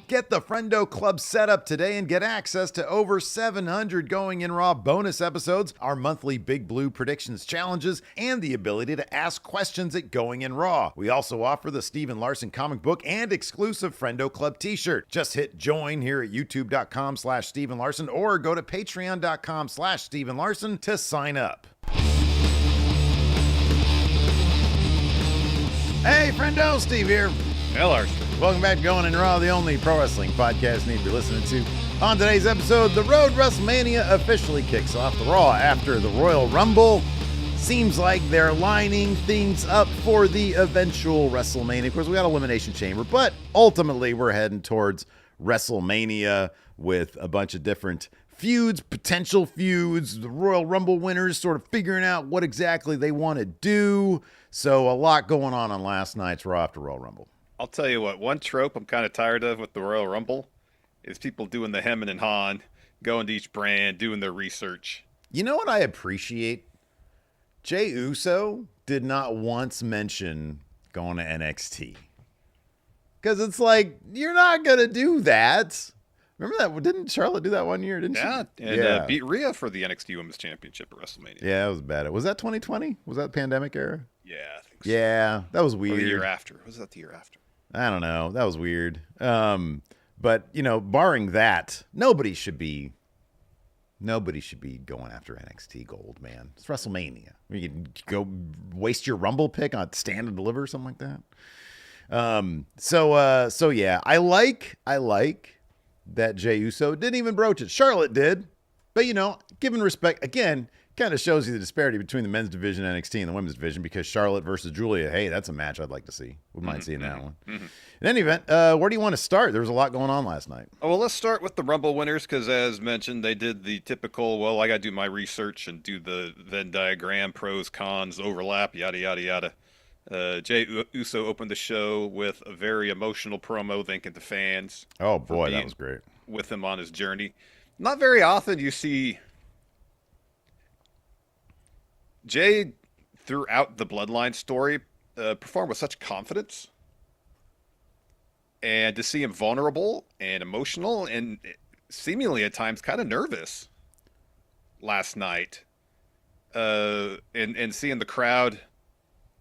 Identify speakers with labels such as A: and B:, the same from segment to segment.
A: Get the Friendo Club set up today and get access to over 700 Going In Raw bonus episodes, our monthly Big Blue predictions challenges, and the ability to ask questions at Going In Raw. We also offer the Steven Larson comic book and exclusive Friendo Club t-shirt. Just hit join here at youtube.com/Steven Larson or go to patreon.com/Steven Larson to sign up. Hey, Friendo, Steve here.
B: Hey, Larson.
A: Welcome back to Going In Raw, the only pro wrestling podcast you need to be listening to. On today's episode, the road Wrestlemania officially kicks off. The Raw after the Royal Rumble. Seems like they're lining things up for the eventual Wrestlemania. Of course, we got Elimination Chamber, but ultimately we're heading towards Wrestlemania with a bunch of different feuds, potential feuds, the Royal Rumble winners sort of figuring out what exactly they want to do. So a lot going on last night's Raw after Royal Rumble.
B: I'll tell you what, one trope I'm kind of tired of with the Royal Rumble is people doing the hemming and hawing, going to each brand, doing their research.
A: You know what I appreciate? Jey Uso did not once mention going to NXT. Because it's like, you're not going to do that. Remember that? Didn't Charlotte do that one year? Didn't she?
B: And beat Rhea for the NXT Women's Championship at WrestleMania.
A: Yeah, that was bad. Was that 2020? Was that pandemic era?
B: Yeah, I think so.
A: Yeah, that was weird.
B: Or the year after. Was that the year after?
A: I don't know. That was weird. But, you know, barring that, nobody should be going after NXT gold, man. It's WrestleMania. You can go waste your Rumble pick on Stand and Deliver or something like that. So yeah, I like that Jey Uso didn't even broach it. Charlotte did, but you know, given respect, again, kind of shows you the disparity between the men's division NXT and the women's division, because Charlotte versus Julia, hey, that's a match I'd like to see. Wouldn't mind seeing that one. In any event, where do you want to start? There was a lot going on last night.
B: Oh, well, let's start with the Rumble winners, because as mentioned, they did the typical, well, I got to do my research and do the Venn diagram, pros, cons, overlap, yada, yada, yada. Jey Uso opened the show with a very emotional promo, thanking the fans.
A: Oh, boy, that was great.
B: With him on his journey. Not very often you see Jey, throughout the Bloodline story, performed with such confidence. And to see him vulnerable and emotional and seemingly at times kind of nervous last night. And seeing the crowd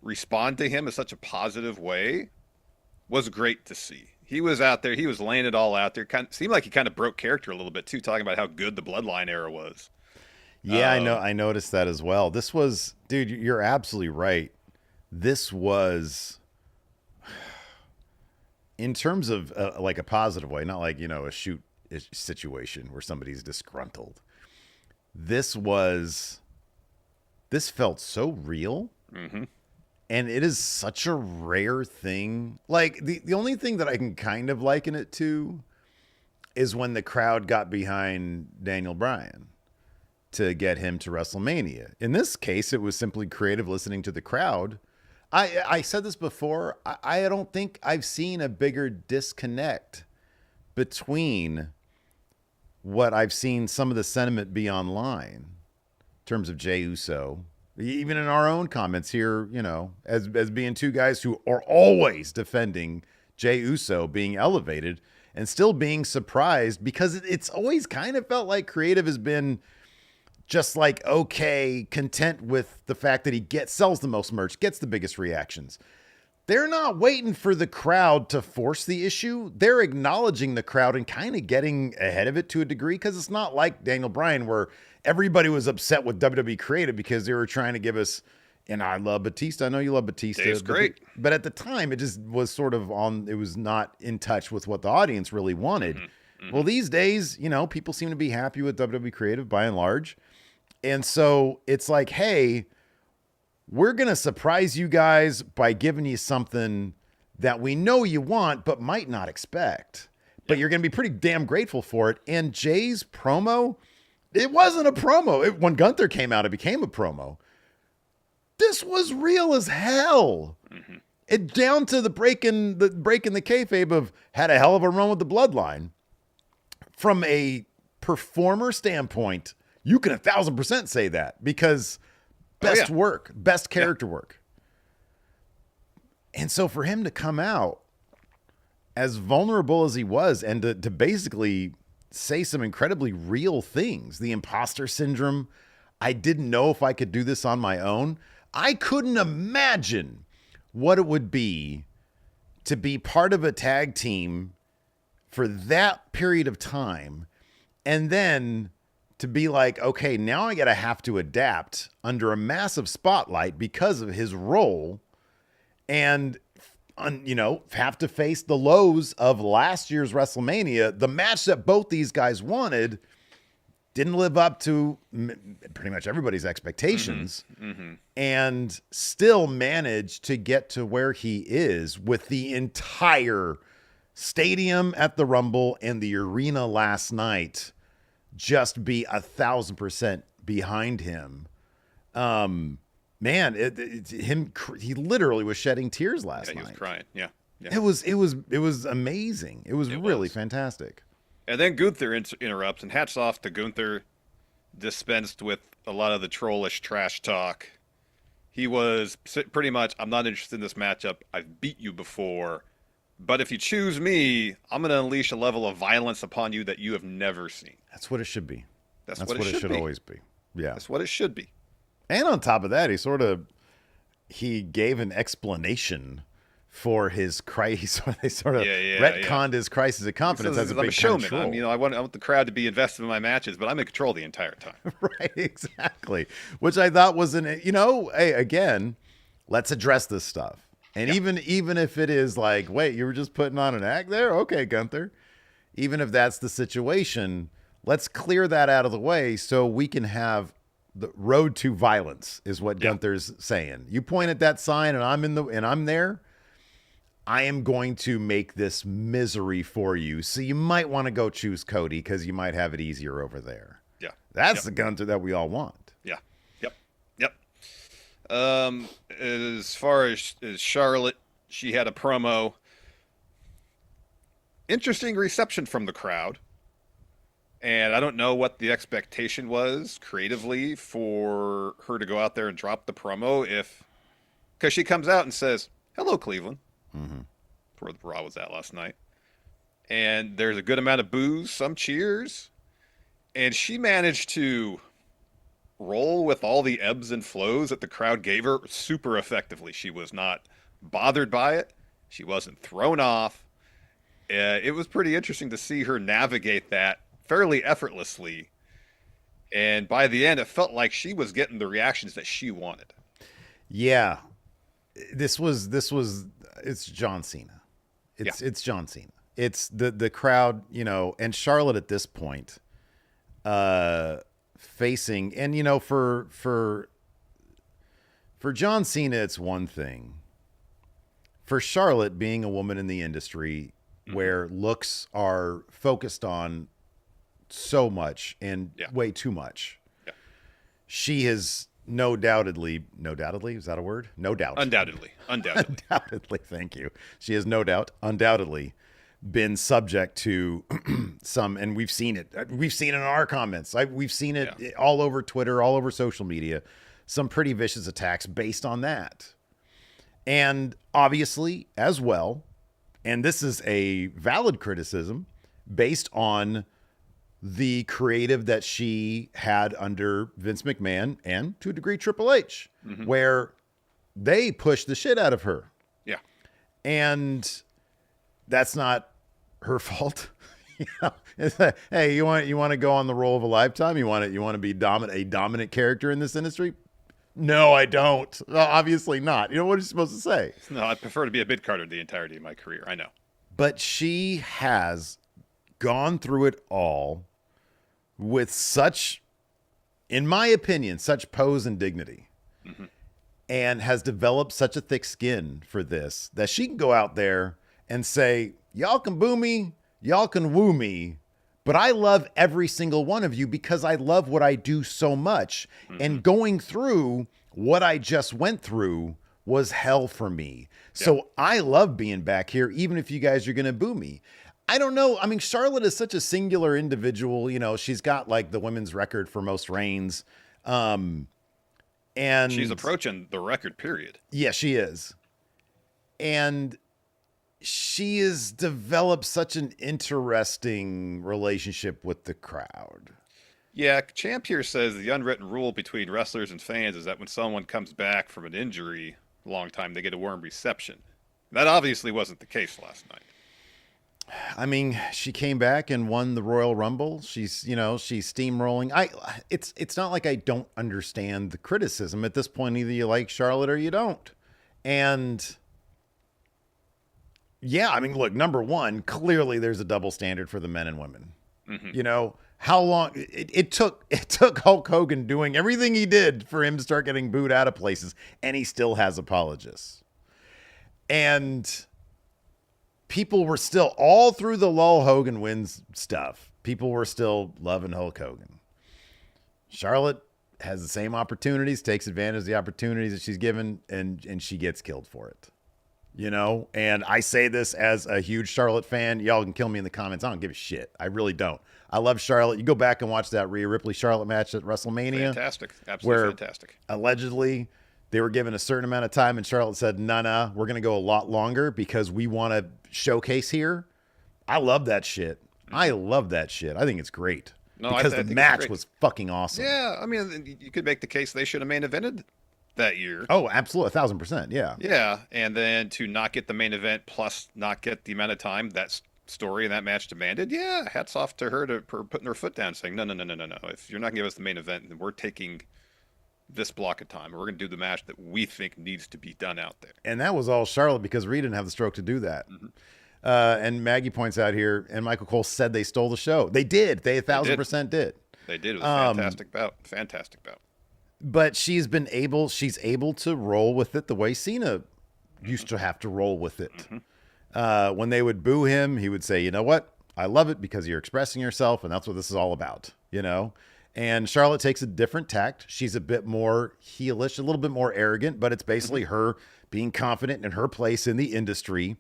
B: respond to him in such a positive way was great to see. He was out there. He was laying it all out there. Seemed like he kind of broke character a little bit, too, talking about how good the Bloodline era was.
A: Yeah, I know. I noticed that as well. This was, dude, you're absolutely right. This was, in terms of like a positive way, not like, you know, a shoot situation where somebody's disgruntled. This felt so real. Mm-hmm. And it is such a rare thing. Like, the only thing that I can kind of liken it to is when the crowd got behind Daniel Bryan to get him to WrestleMania. In this case, it was simply creative listening to the crowd. I said this before. I don't think I've seen a bigger disconnect between what I've seen some of the sentiment be online in terms of Jey Uso, even in our own comments here, you know, as being two guys who are always defending Jey Uso being elevated and still being surprised, because it's always kind of felt like creative has been just like, okay, content with the fact that he sells the most merch, gets the biggest reactions. They're not waiting for the crowd to force the issue. They're acknowledging the crowd and kind of getting ahead of it to a degree, because it's not like Daniel Bryan where everybody was upset with WWE Creative because they were trying to give us, and I love Batista. I know you love Batista.
B: It's great.
A: But at the time, it just was sort of it was not in touch with what the audience really wanted. Mm-hmm. Well, these days, you know, people seem to be happy with WWE Creative by and large. And so it's like, hey, we're going to surprise you guys by giving you something that we know you want, but might not expect. But you're going to be pretty damn grateful for it. And Jay's promo, it wasn't a promo. When Gunther came out, it became a promo. This was real as hell. Mm-hmm. It down to the breaking the kayfabe of had a hell of a run with the Bloodline. From a performer standpoint, you can 1,000% say that, because best work, best character work. And so for him to come out as vulnerable as he was, and to basically say some incredibly real things. The imposter syndrome. I didn't know if I could do this on my own. I couldn't imagine what it would be to be part of a tag team for that period of time, and then to be like, okay, now I gotta have to adapt under a massive spotlight because of his role, and have to face the lows of last year's WrestleMania. The match that both these guys wanted didn't live up to pretty much everybody's expectations, and still managed to get to where he is with the entire stadium at the Rumble and the arena last night just be 1,000% behind him. Man, he literally was shedding tears last night.
B: He was crying. Yeah.
A: It was amazing. It was really fantastic.
B: And then Gunther interrupts, and hats off to Gunther, dispensed with a lot of the trollish trash talk. He was pretty much, I'm not interested in this matchup. I've beat you before. But if you choose me, I'm going to unleash a level of violence upon you that you have never seen.
A: That's what it should be.
B: That's what it should
A: always be. Yeah.
B: That's what it should be.
A: And on top of that, he gave an explanation for his crisis. They sort of retconned his crisis of confidence as a big
B: showman.
A: control.
B: I want the crowd to be invested in my matches, but I'm in control the entire time.
A: Right, exactly. Which I thought was hey, again, let's address this stuff. And even if it is like, wait, you were just putting on an act there? Okay, Gunther. Even if that's the situation, let's clear that out of the way so we can have the road to violence is what Gunther's saying. You point at that sign and I'm there. I am going to make this misery for you. So you might want to go choose Cody because you might have it easier over there.
B: Yeah.
A: That's the Gunther that we all want.
B: Yeah. Yep. As far as Charlotte, she had a promo. Interesting reception from the crowd. And I don't know what the expectation was creatively for her to go out there and drop the promo because she comes out and says, "Hello, Cleveland." Where the Raw was at last night. And there's a good amount of boos, some cheers. And she managed to roll with all the ebbs and flows that the crowd gave her super effectively. She was not bothered by it. She wasn't thrown off. It was pretty interesting to see her navigate that fairly effortlessly. And by the end, it felt like she was getting the reactions that she wanted.
A: Yeah. It's John Cena. It's John Cena. It's the crowd, and Charlotte at this point, facing, and for John Cena, it's one thing. For Charlotte, being a woman in the industry where looks are focused on so much and way too much, she has undoubtedly, is that a word? No doubt.
B: Undoubtedly.
A: Undoubtedly, thank you. She has no doubt, undoubtedly, been subject to some, and we've seen it. We've seen it in our comments. We've seen it all over Twitter, all over social media, some pretty vicious attacks based on that. And obviously, as well, and this is a valid criticism based on the creative that she had under Vince McMahon and, to a degree, Triple H, where they pushed the shit out of her.
B: Yeah.
A: And that's not her fault. It's like, hey, you want to go on the role of a lifetime? You want to be a dominant character in this industry? No, I don't. Well, obviously not. What are you supposed to say?
B: No, I prefer to be a mid-carder the entirety of my career. I know.
A: But she has gone through it all with such, in my opinion, such pose and dignity, and has developed such a thick skin for this that she can go out there and say, y'all can boo me, y'all can woo me, but I love every single one of you because I love what I do so much. And going through what I just went through was hell for me. So I love being back here, even if you guys are going to boo me. I don't know. I mean, Charlotte is such a singular individual. She's got like the women's record for most reigns. And
B: she's approaching the record period.
A: Yeah, she is. And she has developed such an interesting relationship with the crowd.
B: Yeah, Champ here says the unwritten rule between wrestlers and fans is that when someone comes back from an injury a long time, they get a warm reception. That obviously wasn't the case last night.
A: I mean, she came back and won the Royal Rumble. She's steamrolling. It's not like I don't understand the criticism at this point. Either you like Charlotte or you don't. And yeah, I mean, look, number one, clearly there's a double standard for the men and women. Mm-hmm. How long it took Hulk Hogan doing everything he did for him to start getting booed out of places, and he still has apologists. And people were still, all through the lull Hogan wins stuff, people were still loving Hulk Hogan. Charlotte has the same opportunities, takes advantage of the opportunities that she's given, and she gets killed for it. And I say this as a huge Charlotte fan. Y'all can kill me in the comments. I don't give a shit. I really don't. I love Charlotte. You go back and watch that Rhea Ripley Charlotte match at WrestleMania.
B: Fantastic. Absolutely fantastic.
A: Allegedly, they were given a certain amount of time, and Charlotte said, nah, we're going to go a lot longer because we want to showcase here. I love that shit. I love that shit. I think it's great. No, because the match was fucking awesome.
B: Yeah, I mean, you could make the case they should have main evented that year.
A: Oh, absolutely. 1,000%. Yeah.
B: Yeah. And then to not get the main event plus not get the amount of time that story and that match demanded. Yeah. Hats off to her for putting her foot down saying, no. If you're not going to give us the main event, then we're taking this block of time. We're going to do the match that we think needs to be done out there.
A: And that was all Charlotte because Rhea didn't have the stroke to do that. Mm-hmm. And Maggie points out here, and Michael Cole said they stole the show. They did. They 1,000% did.
B: They did. It was a fantastic bout. Fantastic bout.
A: But she's able to roll with it the way Cena used to have to roll with it. Mm-hmm. When they would boo him, he would say, you know what? I love it because you're expressing yourself, and that's what this is all about, And Charlotte takes a different tact. She's a bit more heelish, a little bit more arrogant, but it's basically her being confident in her place in the industry.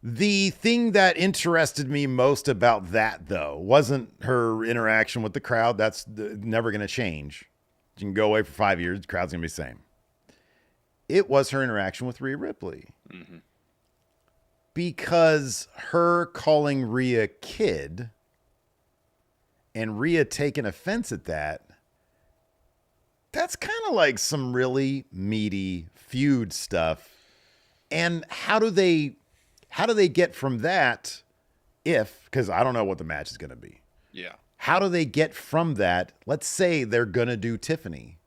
A: The thing that interested me most about that, though, wasn't her interaction with the crowd. That's never going to change. You can go away for 5 years. The crowd's going to be the same. It was her interaction with Rhea Ripley. Mm-hmm. Because her calling Rhea kid and Rhea taking offense at that's kind of like some really meaty feud stuff. And how do they get from that because I don't know what the match is going to be.
B: Yeah.
A: How do they get from that? Let's say they're going to do Tiffany.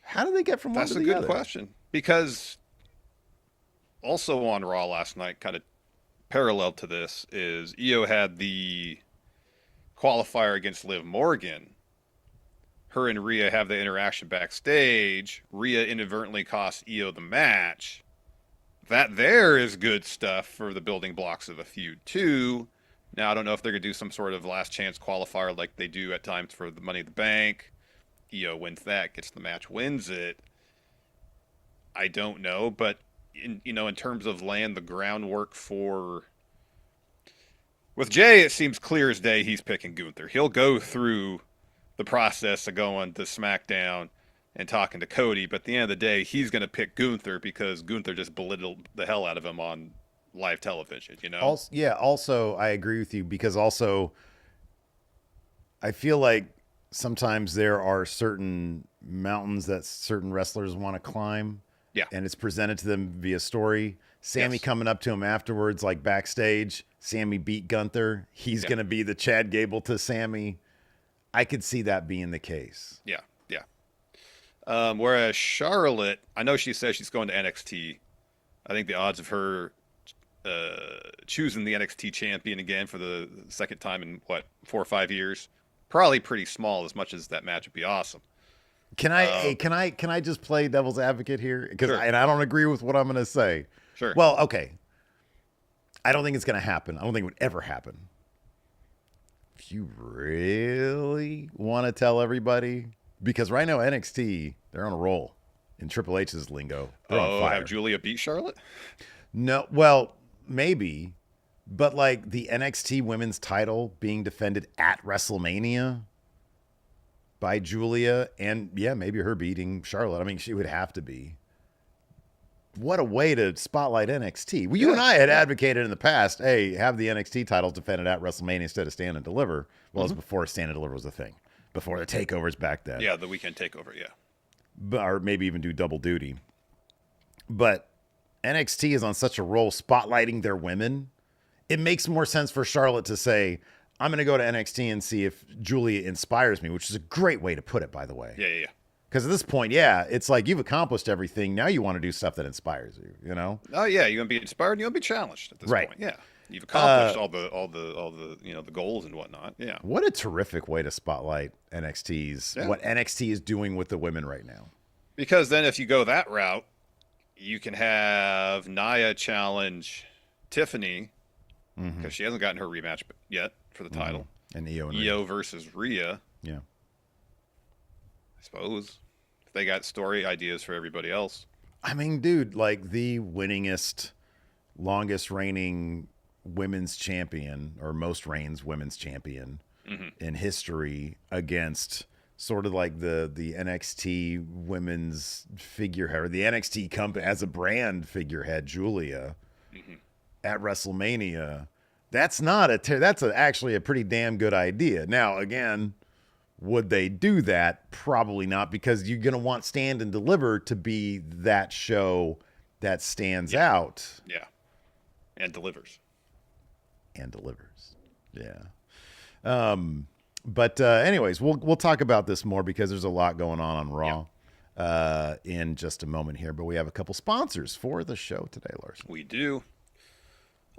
A: How do they get from one to the other?
B: That's a good question. Because also on Raw last night, kind of parallel to this, is Io had the qualifier against Liv Morgan. Her and Rhea have the interaction backstage. Rhea inadvertently costs Io the match. That there is good stuff for the building blocks of a feud too. Now, I don't know if they're going to do some sort of last chance qualifier like they do at times for the Money in the Bank. Io wins that, gets the match, wins it. I don't know, but in terms of laying the groundwork for... With Jey, it seems clear as day he's picking Gunther. He'll go through the process of going to SmackDown and talking to Cody, but at the end of the day, he's going to pick Gunther because Gunther just belittled the hell out of him on live television,
A: Also, I agree with you because also I feel like sometimes there are certain mountains that certain wrestlers want to climb.
B: Yeah.
A: And it's presented to them via story. Sammy coming up to him afterwards, like backstage. Sammy beat Gunther. He's going to be the Chad Gable to Sammy. I could see that being the case.
B: Yeah. Whereas Charlotte, I know she says she's going to NXT. I think the odds of her choosing the NXT champion again for the second time in 4 or 5 years, probably pretty small. As much as that match would be awesome.
A: Can I just play devil's advocate here? And I don't agree with what I'm going to say.
B: Sure.
A: Well, okay. I don't think it's going to happen. I don't think it would ever happen. If you really want to tell everybody, because right now NXT, they're on a roll. In Triple H's lingo, they're on fire.
B: Have Julia beat Charlotte?
A: No, well, maybe, but like the NXT women's title being defended at WrestleMania by Julia, and maybe her beating Charlotte. I mean, she would have to be. what a way to spotlight NXT. Well, you and I had advocated in the past, hey, have the NXT titles defended at WrestleMania instead of Stand and Deliver. Well, it's before Stand and Deliver was a thing. Before the takeovers back then.
B: Yeah, the weekend takeover,
A: Or maybe even do double duty. But NXT is on such a roll spotlighting their women. It makes more sense for Charlotte to say, I'm going to go to NXT and see if Julia inspires me, which is a great way to put it, by the way.
B: Yeah.
A: Because at this point, it's like you've accomplished everything. Now you want to do stuff that inspires you, you know?
B: Oh yeah, you're gonna be inspired and you're gonna be challenged at this
A: right.
B: point. Yeah. You've accomplished all the the goals and whatnot. Yeah.
A: What a terrific way to spotlight what NXT is doing with the women right now.
B: Because then if you go that route, you can have Nia challenge Tiffany because she hasn't gotten her rematch yet for the title.
A: And Io
B: Rhea versus Rhea.
A: Yeah.
B: I suppose. If they got story ideas for everybody else.
A: I mean, dude, like the winningest, longest reigning women's champion, or most reigns women's champion in history against sort of like the NXT women's figurehead, or the NXT company as a brand figurehead, Julia, at WrestleMania. That's actually a pretty damn good idea. Now, again, would they do that? Probably not, because you're going to want Stand and Deliver to be that show that stands out.
B: Yeah. And delivers.
A: Yeah. But anyways, we'll talk about this more because there's a lot going on Raw in just a moment here. But we have a couple sponsors for the show today, Larson.
B: We do.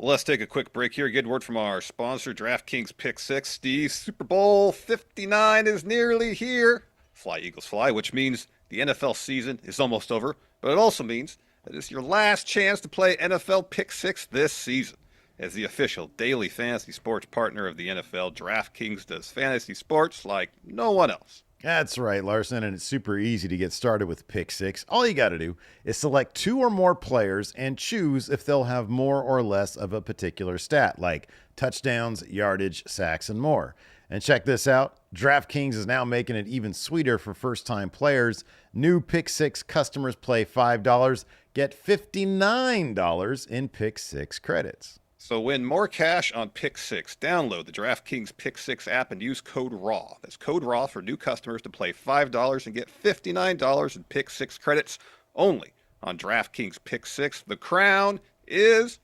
B: Let's take a quick break here. Good word from our sponsor, DraftKings Pick 6. Steve, Super Bowl 59 is nearly here. Fly, Eagles, fly, which means the NFL season is almost over. But it also means that it's your last chance to play NFL Pick 6 this season. As the official daily fantasy sports partner of the NFL, DraftKings does fantasy sports like no one else.
A: That's right, Larson, and it's super easy to get started with Pick 6. All you got to do is select 2 or more players and choose if they'll have more or less of a particular stat, like touchdowns, yardage, sacks, and more. And check this out. DraftKings is now making it even sweeter for first-time players. New Pick 6 customers play $5, get $59 in Pick 6 credits.
B: So win more cash on Pick 6. Download the DraftKings Pick 6 app and use code RAW. That's code RAW for new customers to play $5 and get $59 in Pick 6 credits only on DraftKings Pick 6. The crown is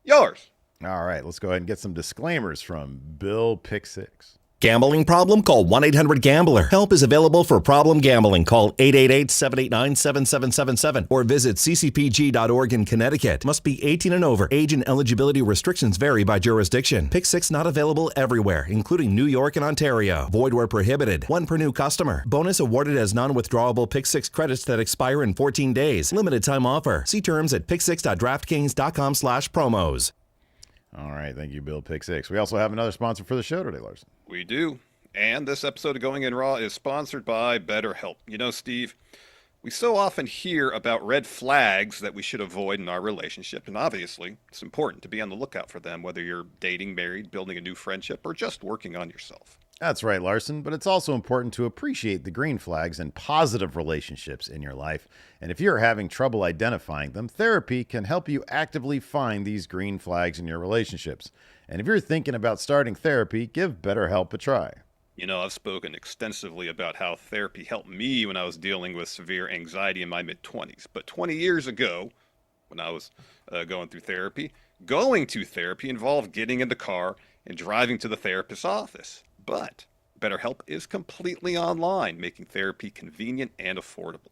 B: yours.
A: All right, let's go ahead and get some disclaimers from Bill Pick 6.
C: Gambling problem? Call 1-800-GAMBLER. Help is available for problem gambling. Call 888-789-7777 or visit ccpg.org in Connecticut. Must be 18 and over. Age and eligibility restrictions vary by jurisdiction. Pick 6 not available everywhere, including New York and Ontario. Void where prohibited. 1 per new customer. Bonus awarded as non-withdrawable Pick 6 credits that expire in 14 days. Limited time offer. See terms at pick6.draftkings.com/promos.
A: All right, thank you, Bill Pick 6. We also have another sponsor for the show today, Larson.
B: We do. And this episode of Going In Raw is sponsored by BetterHelp. You know, Steve, we so often hear about red flags that we should avoid in our relationship. And obviously, it's important to be on the lookout for them, whether you're dating, married, building a new friendship, or just working on yourself.
A: That's right, Larson, but it's also important to appreciate the green flags and positive relationships in your life. And if you're having trouble identifying them, therapy can help you actively find these green flags in your relationships. And if you're thinking about starting therapy, give BetterHelp a try.
B: You know, I've spoken extensively about how therapy helped me when I was dealing with severe anxiety in my mid-20s. But 20 years ago, when I was going to therapy involved getting in the car and driving to the therapist's office. But BetterHelp is completely online, making therapy convenient and affordable.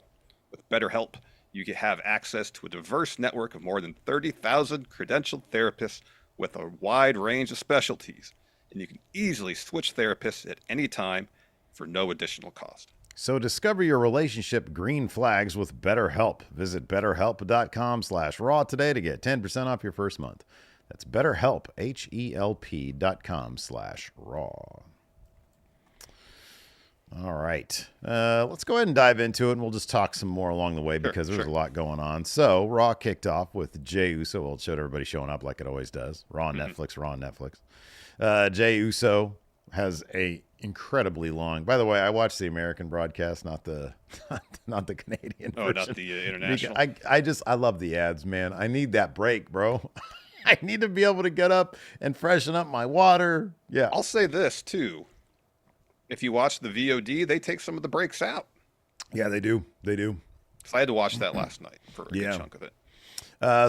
B: With BetterHelp, you can have access to a diverse network of more than 30,000 credentialed therapists with a wide range of specialties. And you can easily switch therapists at any time for no additional cost.
A: So discover your relationship green flags with BetterHelp. Visit BetterHelp.com/raw today to get 10% off your first month. That's BetterHelp, HELP.com/raw. All right. Let's go ahead and dive into it, and we'll just talk some more along the way because there's a lot going on. So Raw kicked off with Jey Uso. Well, it showed everybody showing up like it always does. Raw on Netflix, Raw on Netflix. Jey Uso has a incredibly long. By the way, I watched the American broadcast, not the not the Canadian version.
B: Oh, not the international.
A: I love the ads, man. I need that break, bro. I need to be able to get up and freshen up my water. Yeah.
B: I'll say this too. If you watch the VOD, they take some of the breaks out.
A: Yeah, they do. They do.
B: So I had to watch that last night for a good chunk of it.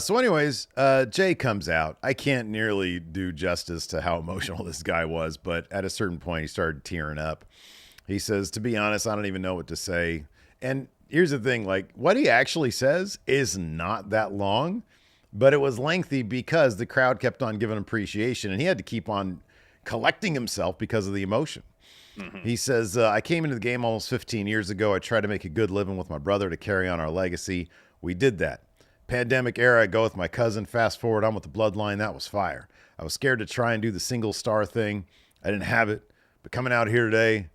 A: So anyways, Jey comes out. I can't nearly do justice to how emotional this guy was, but at a certain point, he started tearing up. He says, to be honest, I don't even know what to say. And here's the thing, like, what he actually says is not that long, but it was lengthy because the crowd kept on giving appreciation, and he had to keep on collecting himself because of the emotion. Mm-hmm. He says, I came into the game almost 15 years ago. I tried to make a good living with my brother to carry on our legacy. We did that. Pandemic era, I go with my cousin. Fast forward, I'm with the bloodline. That was fire. I was scared to try and do the single star thing. I didn't have it. But coming out here today,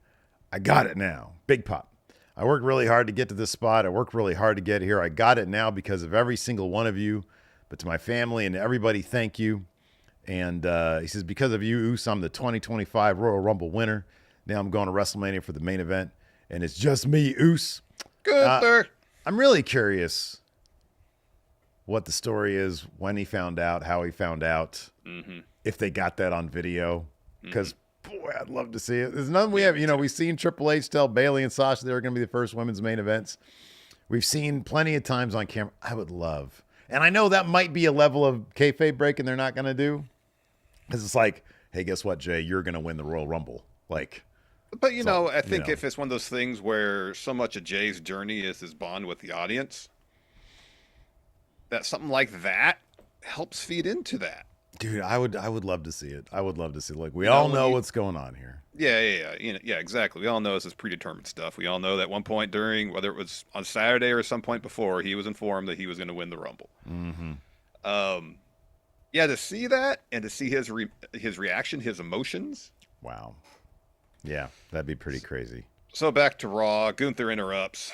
A: I got it now. Big pop. I worked really hard to get to this spot. I worked really hard to get here. I got it now because of every single one of you. But to my family and everybody, thank you. And he says, because of you, Uso, I'm the 2025 Royal Rumble winner. Now I'm going to WrestleMania for the main event. And it's just me, Uso.
B: Gunther.
A: I'm really curious what the story is, when he found out, how he found out, if they got that on video. Because, boy, I'd love to see it. There's nothing we have. You know, we've seen Triple H tell Bayley and Sasha they were going to be the first women's main events. We've seen plenty of times on camera. I would love. And I know that might be a level of kayfabe breaking they're not going to do. Because it's like, hey, guess what, Jey? You're going to win the Royal Rumble. Like.
B: But, you know, I think if it's one of those things where so much of Jey's journey is his bond with the audience, that something like that helps feed into that.
A: Dude, I would love to see it. I would love to see it. Like, we all know what's going on here.
B: Yeah. Yeah, exactly. We all know this is predetermined stuff. We all know that at one point during, whether it was on Saturday or some point before, he was informed that he was going to win the Rumble. Yeah, to see that and to see his reaction, his emotions.
A: Wow. Yeah, that'd be pretty crazy.
B: So back to Raw. Gunther interrupts.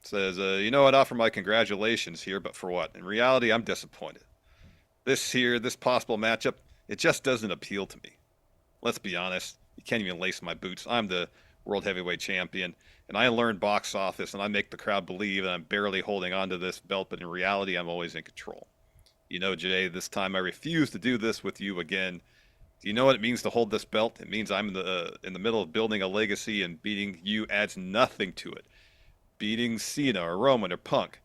B: Says, you know, I'd offer my congratulations here, but for what? In reality, I'm disappointed. This possible matchup, it just doesn't appeal to me. Let's be honest. You can't even lace my boots. I'm the World Heavyweight Champion, and I learned box office, and I make the crowd believe that I'm barely holding on to this belt, but in reality, I'm always in control. You know, Jey, this time I refuse to do this with you again. Do you know what it means to hold this belt? It means I'm in the middle of building a legacy, and beating you adds nothing to it. Beating Cena or Roman or Punk,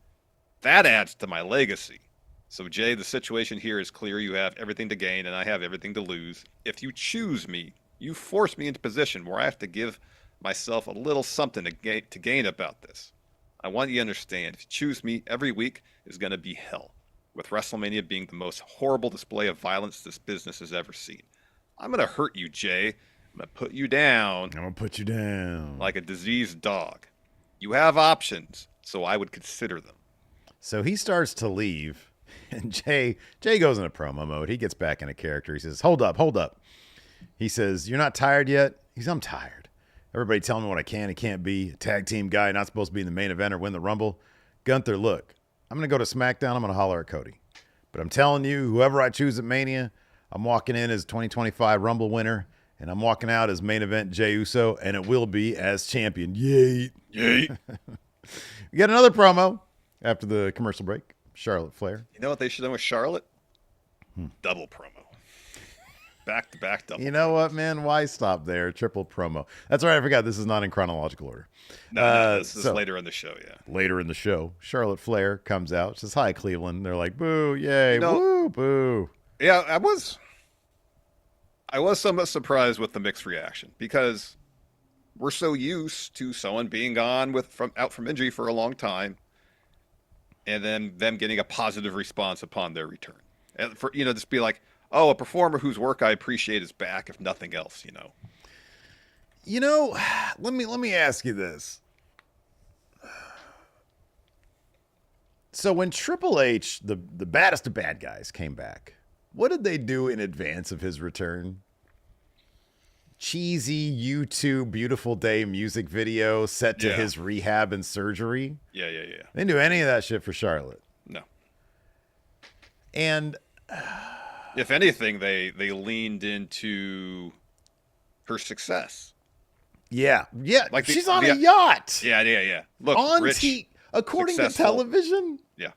B: that adds to my legacy. So, Jey, the situation here is clear. You have everything to gain, and I have everything to lose. If you choose me, you force me into a position where I have to give myself a little something to gain about this. I want you to understand, if you choose me, every week is going to be hell, with WrestleMania being the most horrible display of violence this business has ever seen. I'm going to hurt you, Jey. I'm going to put you down.
A: I'm going to put you down.
B: Like a diseased dog. You have options, so I would consider them.
A: So he starts to leave, and Jey goes into promo mode. He gets back into character. He says, hold up. He says, you're not tired yet? He says, I'm tired. Everybody telling me what I can and can't be. A tag team guy, not supposed to be in the main event or win the Rumble. Gunther, look, I'm going to go to SmackDown. I'm going to holler at Cody. But I'm telling you, whoever I choose at Mania, I'm walking in as 2025 Rumble winner, and I'm walking out as main event Jey Uso, and it will be as champion. Yay.
B: Yay.
A: We got another promo after the commercial break. Charlotte Flair.
B: You know what they should have done with Charlotte? Double promo. Back-to-back double.
A: You know what, man? Why stop there? Triple promo. That's right. I forgot. This is not in chronological order.
B: No, this is later in the show, yeah.
A: Later in the show, Charlotte Flair comes out. Says, hi, Cleveland. They're like, boo, yay, woo, boo.
B: Yeah, I was somewhat surprised with the mixed reaction because we're so used to someone being gone out from injury for a long time and then them getting a positive response upon their return. And for, just be like, oh, a performer whose work I appreciate is back, if nothing else,
A: let me ask you this. So when Triple H, the baddest of bad guys, came back, what did they do in advance of his return? Cheesy YouTube Beautiful Day music video set to his rehab and surgery.
B: Yeah.
A: They didn't do any of that shit for Charlotte.
B: No.
A: And
B: if anything, they leaned into her success.
A: Yeah.
B: Like
A: she's on a yacht.
B: Yeah. Look, rich,
A: according
B: successful.
A: to television.
B: Yeah.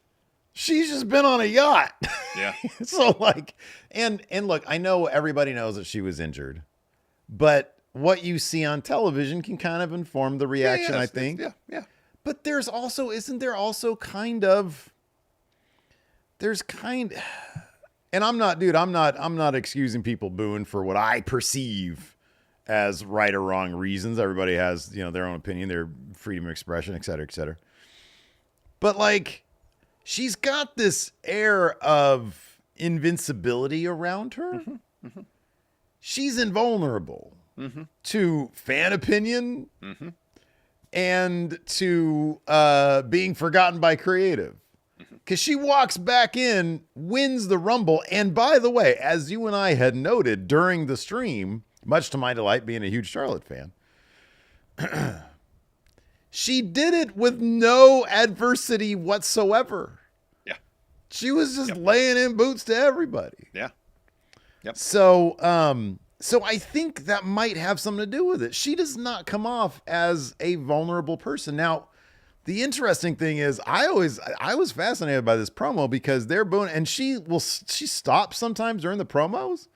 A: She's just been on a yacht.
B: Yeah.
A: So like, and look, I know everybody knows that she was injured, but what you see on television can kind of inform the reaction, I think.
B: Yeah.
A: But there's also, isn't there also kind of, and I'm not excusing people booing for what I perceive as right or wrong reasons. Everybody has, their own opinion, their freedom of expression, et cetera, et cetera. But like, she's got this air of invincibility around her. Mm-hmm. She's invulnerable to fan opinion and to being forgotten by creative. Because she walks back in, wins the Rumble. And by the way, as you and I had noted during the stream, much to my delight being a huge Charlotte fan, she did it with no adversity whatsoever.
B: Yeah.
A: She was just laying in boots to everybody.
B: Yeah. Yep.
A: So I think that might have something to do with it. She does not come off as a vulnerable person. Now, the interesting thing is I was fascinated by this promo because they're booing, and she stops sometimes during the promo.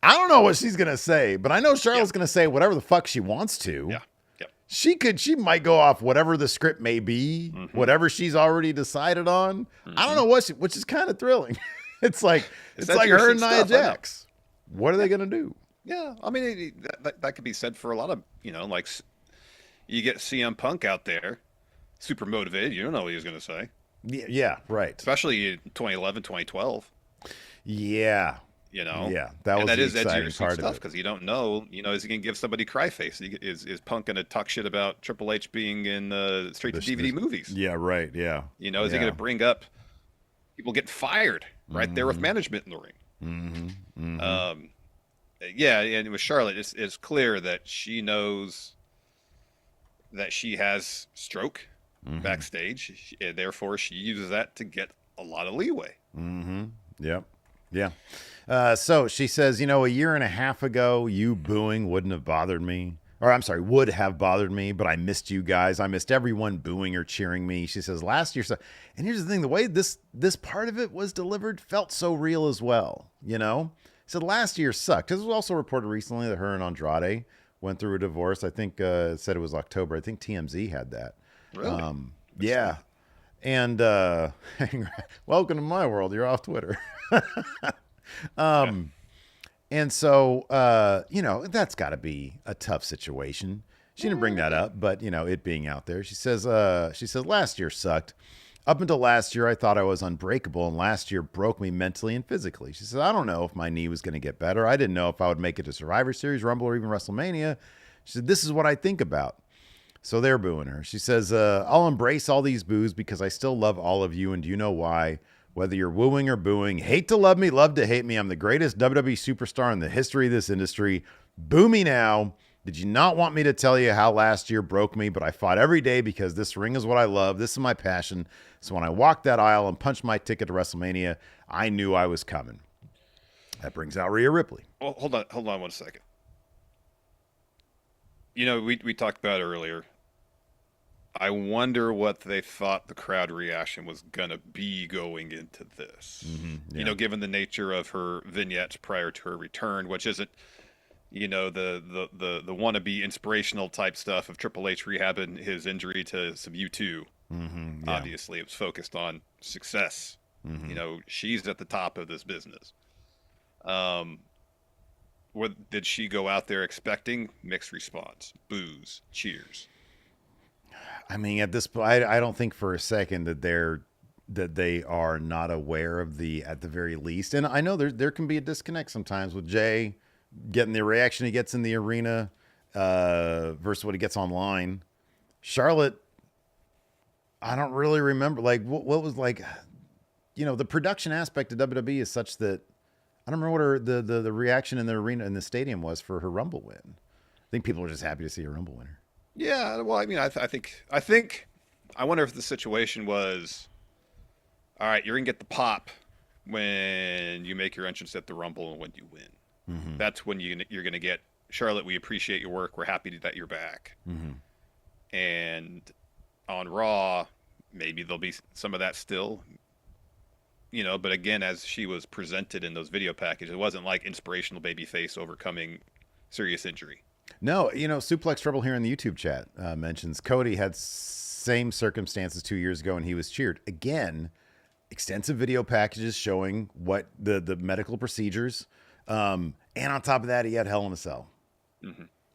A: I don't know what she's going to say, but I know Charlotte's going to say whatever the fuck she wants to.
B: Yeah. Yep.
A: She might go off whatever the script may be, whatever she's already decided on. I don't know which is kind of thrilling. It's like her and Nia Jax. What are they going to do?
B: Yeah. I mean, that could be said for a lot of, like you get CM Punk out there, super motivated. You don't know what he was going to say.
A: Yeah, right.
B: Especially in 2011, 2012.
A: Yeah. Yeah,
B: that is edgy of stuff because you don't know, is he going to give somebody cry face? Is Punk going to talk shit about Triple H being in straight to DVD movies?
A: Yeah, right. Yeah.
B: Is he going to bring up people getting fired right there with management in the ring? And with Charlotte, it's clear that she knows that she has stroke backstage, and therefore she uses that to get a lot of leeway.
A: Yep. Yeah. So she says, a year and a half ago, you booing would have bothered me, but I missed you guys. I missed everyone booing or cheering me. She says last year. And here's the thing, the way this part of it was delivered felt so real as well. So last year sucked. This was also reported recently that her and Andrade went through a divorce. I think it said it was October. I think TMZ had that.
B: Really?
A: Yeah. And welcome to my world. You're off Twitter. And so, that's got to be a tough situation. She didn't bring that up, but it being out there, she says last year sucked. Up until last year, I thought I was unbreakable, and last year broke me mentally and physically. She says, I don't know if my knee was going to get better. I didn't know if I would make it to Survivor Series, Rumble, or even WrestleMania. She said, this is what I think about. So they're booing her. She says, I'll embrace all these boos because I still love all of you, and do you know why? Whether you're wooing or booing, hate to love me, love to hate me, I'm the greatest WWE superstar in the history of this industry. Boo me now. Did you not want me to tell you how last year broke me? But I fought every day because this ring is what I love. This is my passion. So when I walked that aisle and punched my ticket to WrestleMania, I knew I was coming. That brings out Rhea Ripley.
B: Well, hold on 1 second. We talked about it earlier. I wonder what they thought the crowd reaction was going to be going into this. Given the nature of her vignettes prior to her return, which isn't, the wannabe inspirational type stuff of Triple H rehabbing his injury to some U2. Obviously, it was focused on success. She's at the top of this business. What did she go out there expecting? Mixed response, boos, cheers.
A: I mean, at this point, I don't think for a second that they are not aware of at the very least. And I know there can be a disconnect sometimes with Jey getting the reaction he gets in the arena versus what he gets online. Charlotte, I don't really remember what was the production aspect of WWE is such that I don't remember what the reaction in the arena in the stadium was for her Rumble win. I think people were just happy to see a Rumble winner.
B: Yeah, well, I mean, I think I wonder if the situation was, all right, you're gonna get the pop when you make your entrance at the Rumble and when you win. That's when you're going to get, Charlotte, we appreciate your work. We're happy that you're back. And on Raw, maybe there'll be some of that still, but again, as she was presented in those video packages, it wasn't like inspirational babyface overcoming serious injury.
A: No, Suplex Trouble here in the YouTube chat mentions Cody had same circumstances 2 years ago and he was cheered. Again, extensive video packages showing what the medical procedures. And on top of that, he had Hell in a Cell.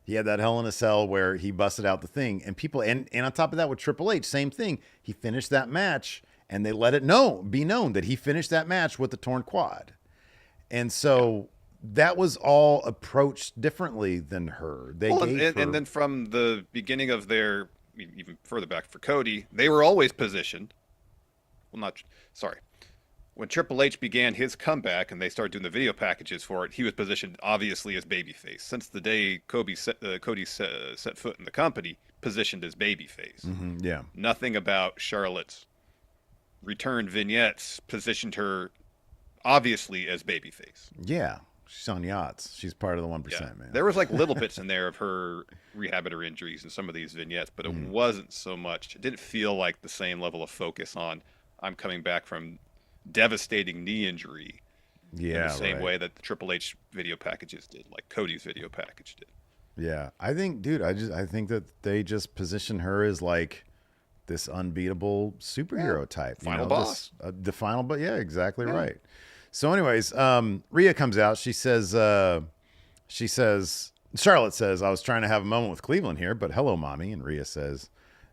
A: He had that Hell in a Cell where he busted out the thing, and people, and on top of that with Triple H, same thing. He finished that match, and they let it be known that he finished that match with the torn quad. And so that was all approached differently than her.
B: And then from the beginning of their, even further back for Cody, they were always positioned. When Triple H began his comeback and they started doing the video packages for it, he was positioned obviously as babyface. Since the day Cody set foot in the company, positioned as babyface.
A: Yeah.
B: Nothing about Charlotte's return vignettes positioned her obviously as babyface.
A: Yeah. She's on yachts. She's part of the 1%, man.
B: There was like little bits in there of her rehabbing her injuries and some of these vignettes, but it wasn't so much. It didn't feel like the same level of focus on I'm coming back from devastating knee injury in the same way that the Triple H video packages did, like Cody's video package did.
A: Yeah. I think that they just position her as like this unbeatable superhero type.
B: Final boss.
A: The final, but yeah, exactly right. So anyways, Rhea comes out. She says, Charlotte says, I was trying to have a moment with Cleveland here, but hello, mommy. And Rhea says,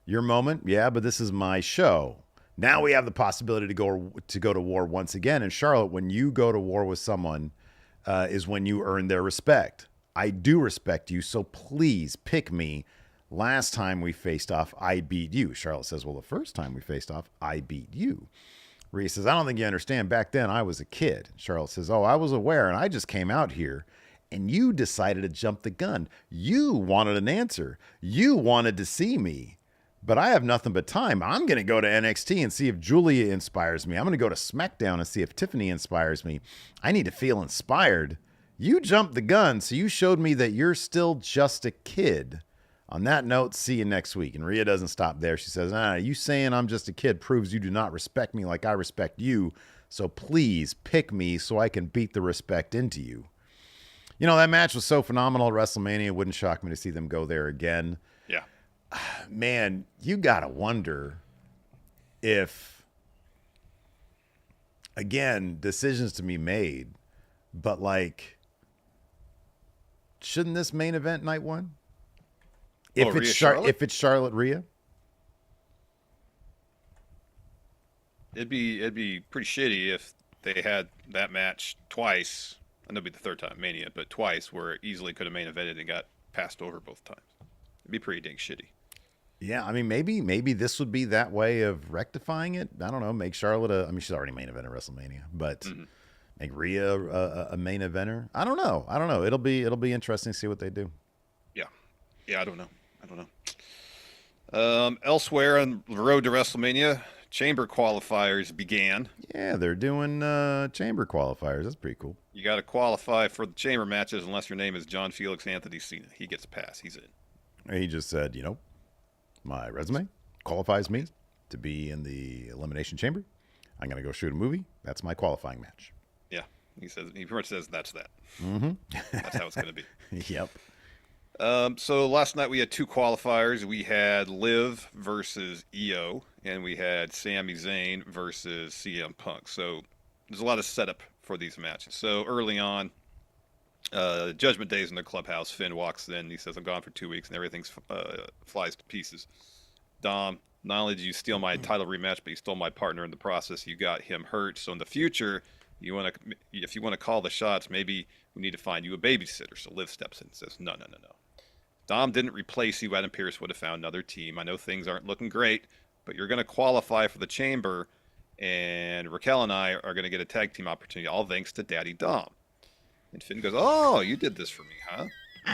A: your moment? Yeah, but this is my show. Now we have the possibility to go to war once again. And Charlotte, when you go to war with someone, is when you earn their respect. I do respect you, so please pick me. Last time we faced off, I beat you. Charlotte says, well, the first time we faced off, I beat you. Rhea says, I don't think you understand. Back then, I was a kid. Charlotte says, oh, I was aware, and I just came out here, and you decided to jump the gun. You wanted an answer. You wanted to see me. But I have nothing but time. I'm going to go to NXT and see if Julia inspires me. I'm going to go to SmackDown and see if Tiffany inspires me. I need to feel inspired. You jumped the gun, so you showed me that you're still just a kid. On that note, see you next week. And Rhea doesn't stop there. She says, you saying I'm just a kid proves you do not respect me like I respect you. So please pick me so I can beat the respect into you. That match was so phenomenal at WrestleMania. It wouldn't shock me to see them go there again.
B: Yeah.
A: Man, you got to wonder if, again, decisions to be made, but like, shouldn't this main event night one? If it's Charlotte Rhea?
B: It'd be pretty shitty if they had that match twice. I know it'd be the third time Mania, but twice where it easily could have main evented and got passed over both times. It'd be pretty dang shitty.
A: Yeah, I mean, maybe this would be that way of rectifying it. I don't know. Make Charlotte she's already main event at WrestleMania, but make Rhea a main eventer. I don't know. It'll be interesting to see what they do.
B: Yeah, I don't know. Elsewhere on the road to WrestleMania, Chamber qualifiers began.
A: Yeah, they're doing Chamber qualifiers. That's pretty cool.
B: You got to qualify for the Chamber matches unless your name is John Felix Anthony Cena. He gets a pass. He's in.
A: He just said, my resume qualifies me to be in the Elimination Chamber. I'm going to go shoot a movie. That's my qualifying match.
B: Yeah. He pretty much says that's that. That's how it's going to be.
A: Yep.
B: So last night we had two qualifiers. We had Liv versus EO, and we had Sami Zayn versus CM Punk. So there's a lot of setup for these matches. So early on, Judgment Day's in the clubhouse. Finn walks in. He says, I'm gone for 2 weeks, and everything flies to pieces. Dom, not only did you steal my title rematch, but you stole my partner in the process. You got him hurt. So in the future, if you want to call the shots, maybe we need to find you a babysitter. So Liv steps in and says, no. Dom didn't replace you. Adam Pearce would have found another team. I know things aren't looking great, but you're going to qualify for the Chamber, and Raquel and I are going to get a tag team opportunity, all thanks to Daddy Dom. And Finn goes, oh, you did this for me, huh?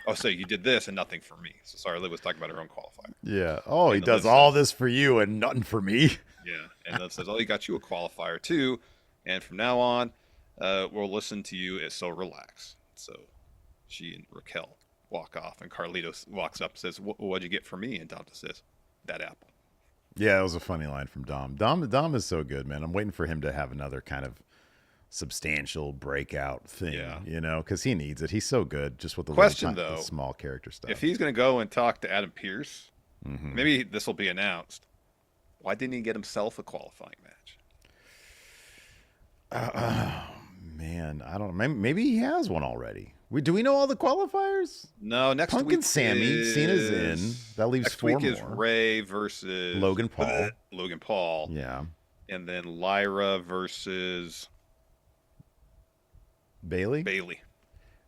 B: Oh, so you did this and nothing for me. So sorry, Liv was talking about her own qualifier.
A: Yeah. Oh, he does all this for you and nothing for me.
B: Yeah. And Liv says, oh, he got you a qualifier too. And from now on, we'll listen to you. So relax. So She and Raquel walk off, and Carlito walks up and says, "What'd you get for me?" And Dom says, "That apple."
A: Yeah, it was a funny line from Dom. Dom is so good, man. I'm waiting for him to have another kind of substantial breakout thing, because he needs it. He's so good just with the the small character stuff.
B: If he's going to go and talk to Adam Pearce, maybe this will be announced. Why didn't he get himself a qualifying match?
A: Man, I don't know. Maybe he has one already. Do we know all the qualifiers?
B: No, next
A: Punk
B: week
A: and Sammy. Cena's in. That leaves
B: next
A: 4
B: week
A: more.
B: Is Ray versus
A: Logan Paul.
B: Logan Paul.
A: Yeah.
B: And then Lyra versus
A: Bailey.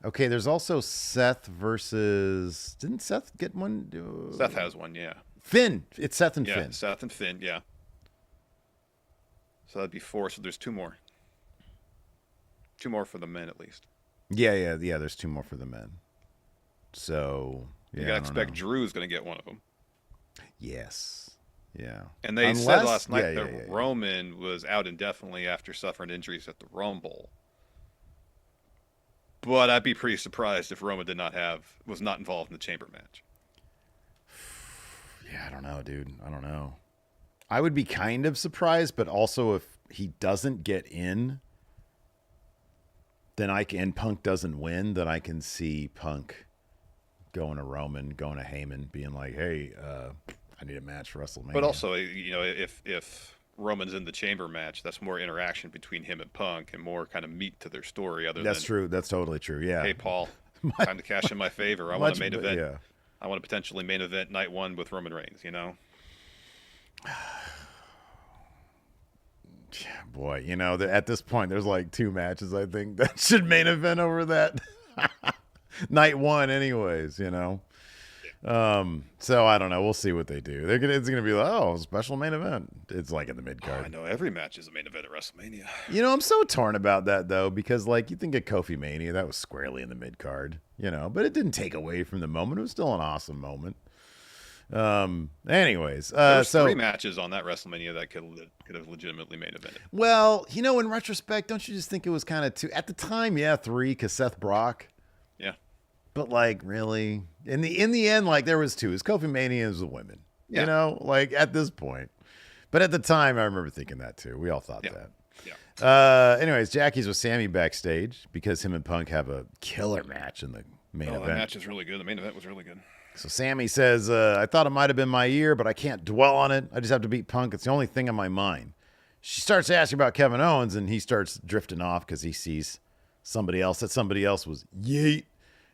A: Okay, there's also Seth versus. Didn't Seth get one?
B: Seth has one, yeah.
A: Finn. It's Seth and Finn.
B: Yeah, Seth and Finn, yeah. So that'd be 4. So there's 2 more. 2 more for the men, at least.
A: Yeah. There's 2 more for the men. So
B: you gotta expect Drew's gonna get one of them.
A: Yes. Yeah.
B: And they said last night that Roman was out indefinitely after suffering injuries at the Rumble. But I'd be pretty surprised if Roman was not involved in the chamber match.
A: Yeah, I don't know, dude. I don't know. I would be kind of surprised, but also if he doesn't get in, then and Punk doesn't win, then I can see Punk going to Roman, going to Heyman, being like, "Hey, I need a match for WrestleMania."
B: But also, if Roman's in the chamber match, that's more interaction between him and Punk and more kind of meat to their story.
A: That's true. That's totally true. Yeah.
B: Hey, Paul, time to cash in my favor. I want a main event. Yeah. I want to potentially main event night 1 with Roman Reigns.
A: Boy, at this point, there's like 2 matches I think that should main event over that night 1, anyways. So I don't know. We'll see what they do. It's gonna be like, special main event. It's like in the mid card.
B: I know every match is a main event at WrestleMania.
A: I'm so torn about that though, because like you think of Kofi Mania, that was squarely in the mid card. But it didn't take away from the moment. It was still an awesome moment. Anyways,
B: there's 3 matches on that WrestleMania that could have legitimately main evented.
A: Well, in retrospect, don't you just think it was kind of 2 at the time? Yeah, 3 because Seth Brock.
B: Yeah.
A: But like, really, in the end, like there was 2. It was Kofi Mania and the women.
B: Yeah.
A: Like at this point. But at the time, I remember thinking that too. We all thought that.
B: Yeah.
A: Anyways, Jackie's with Sammy backstage because him and Punk have a killer match in the main event.
B: That match is really good. The main event was really good.
A: So Sammy says, I thought it might have been my year, but I can't dwell on it. I just have to beat Punk. It's the only thing on my mind. She starts asking about Kevin Owens, and he starts drifting off because he sees somebody else. That somebody else was Yeet.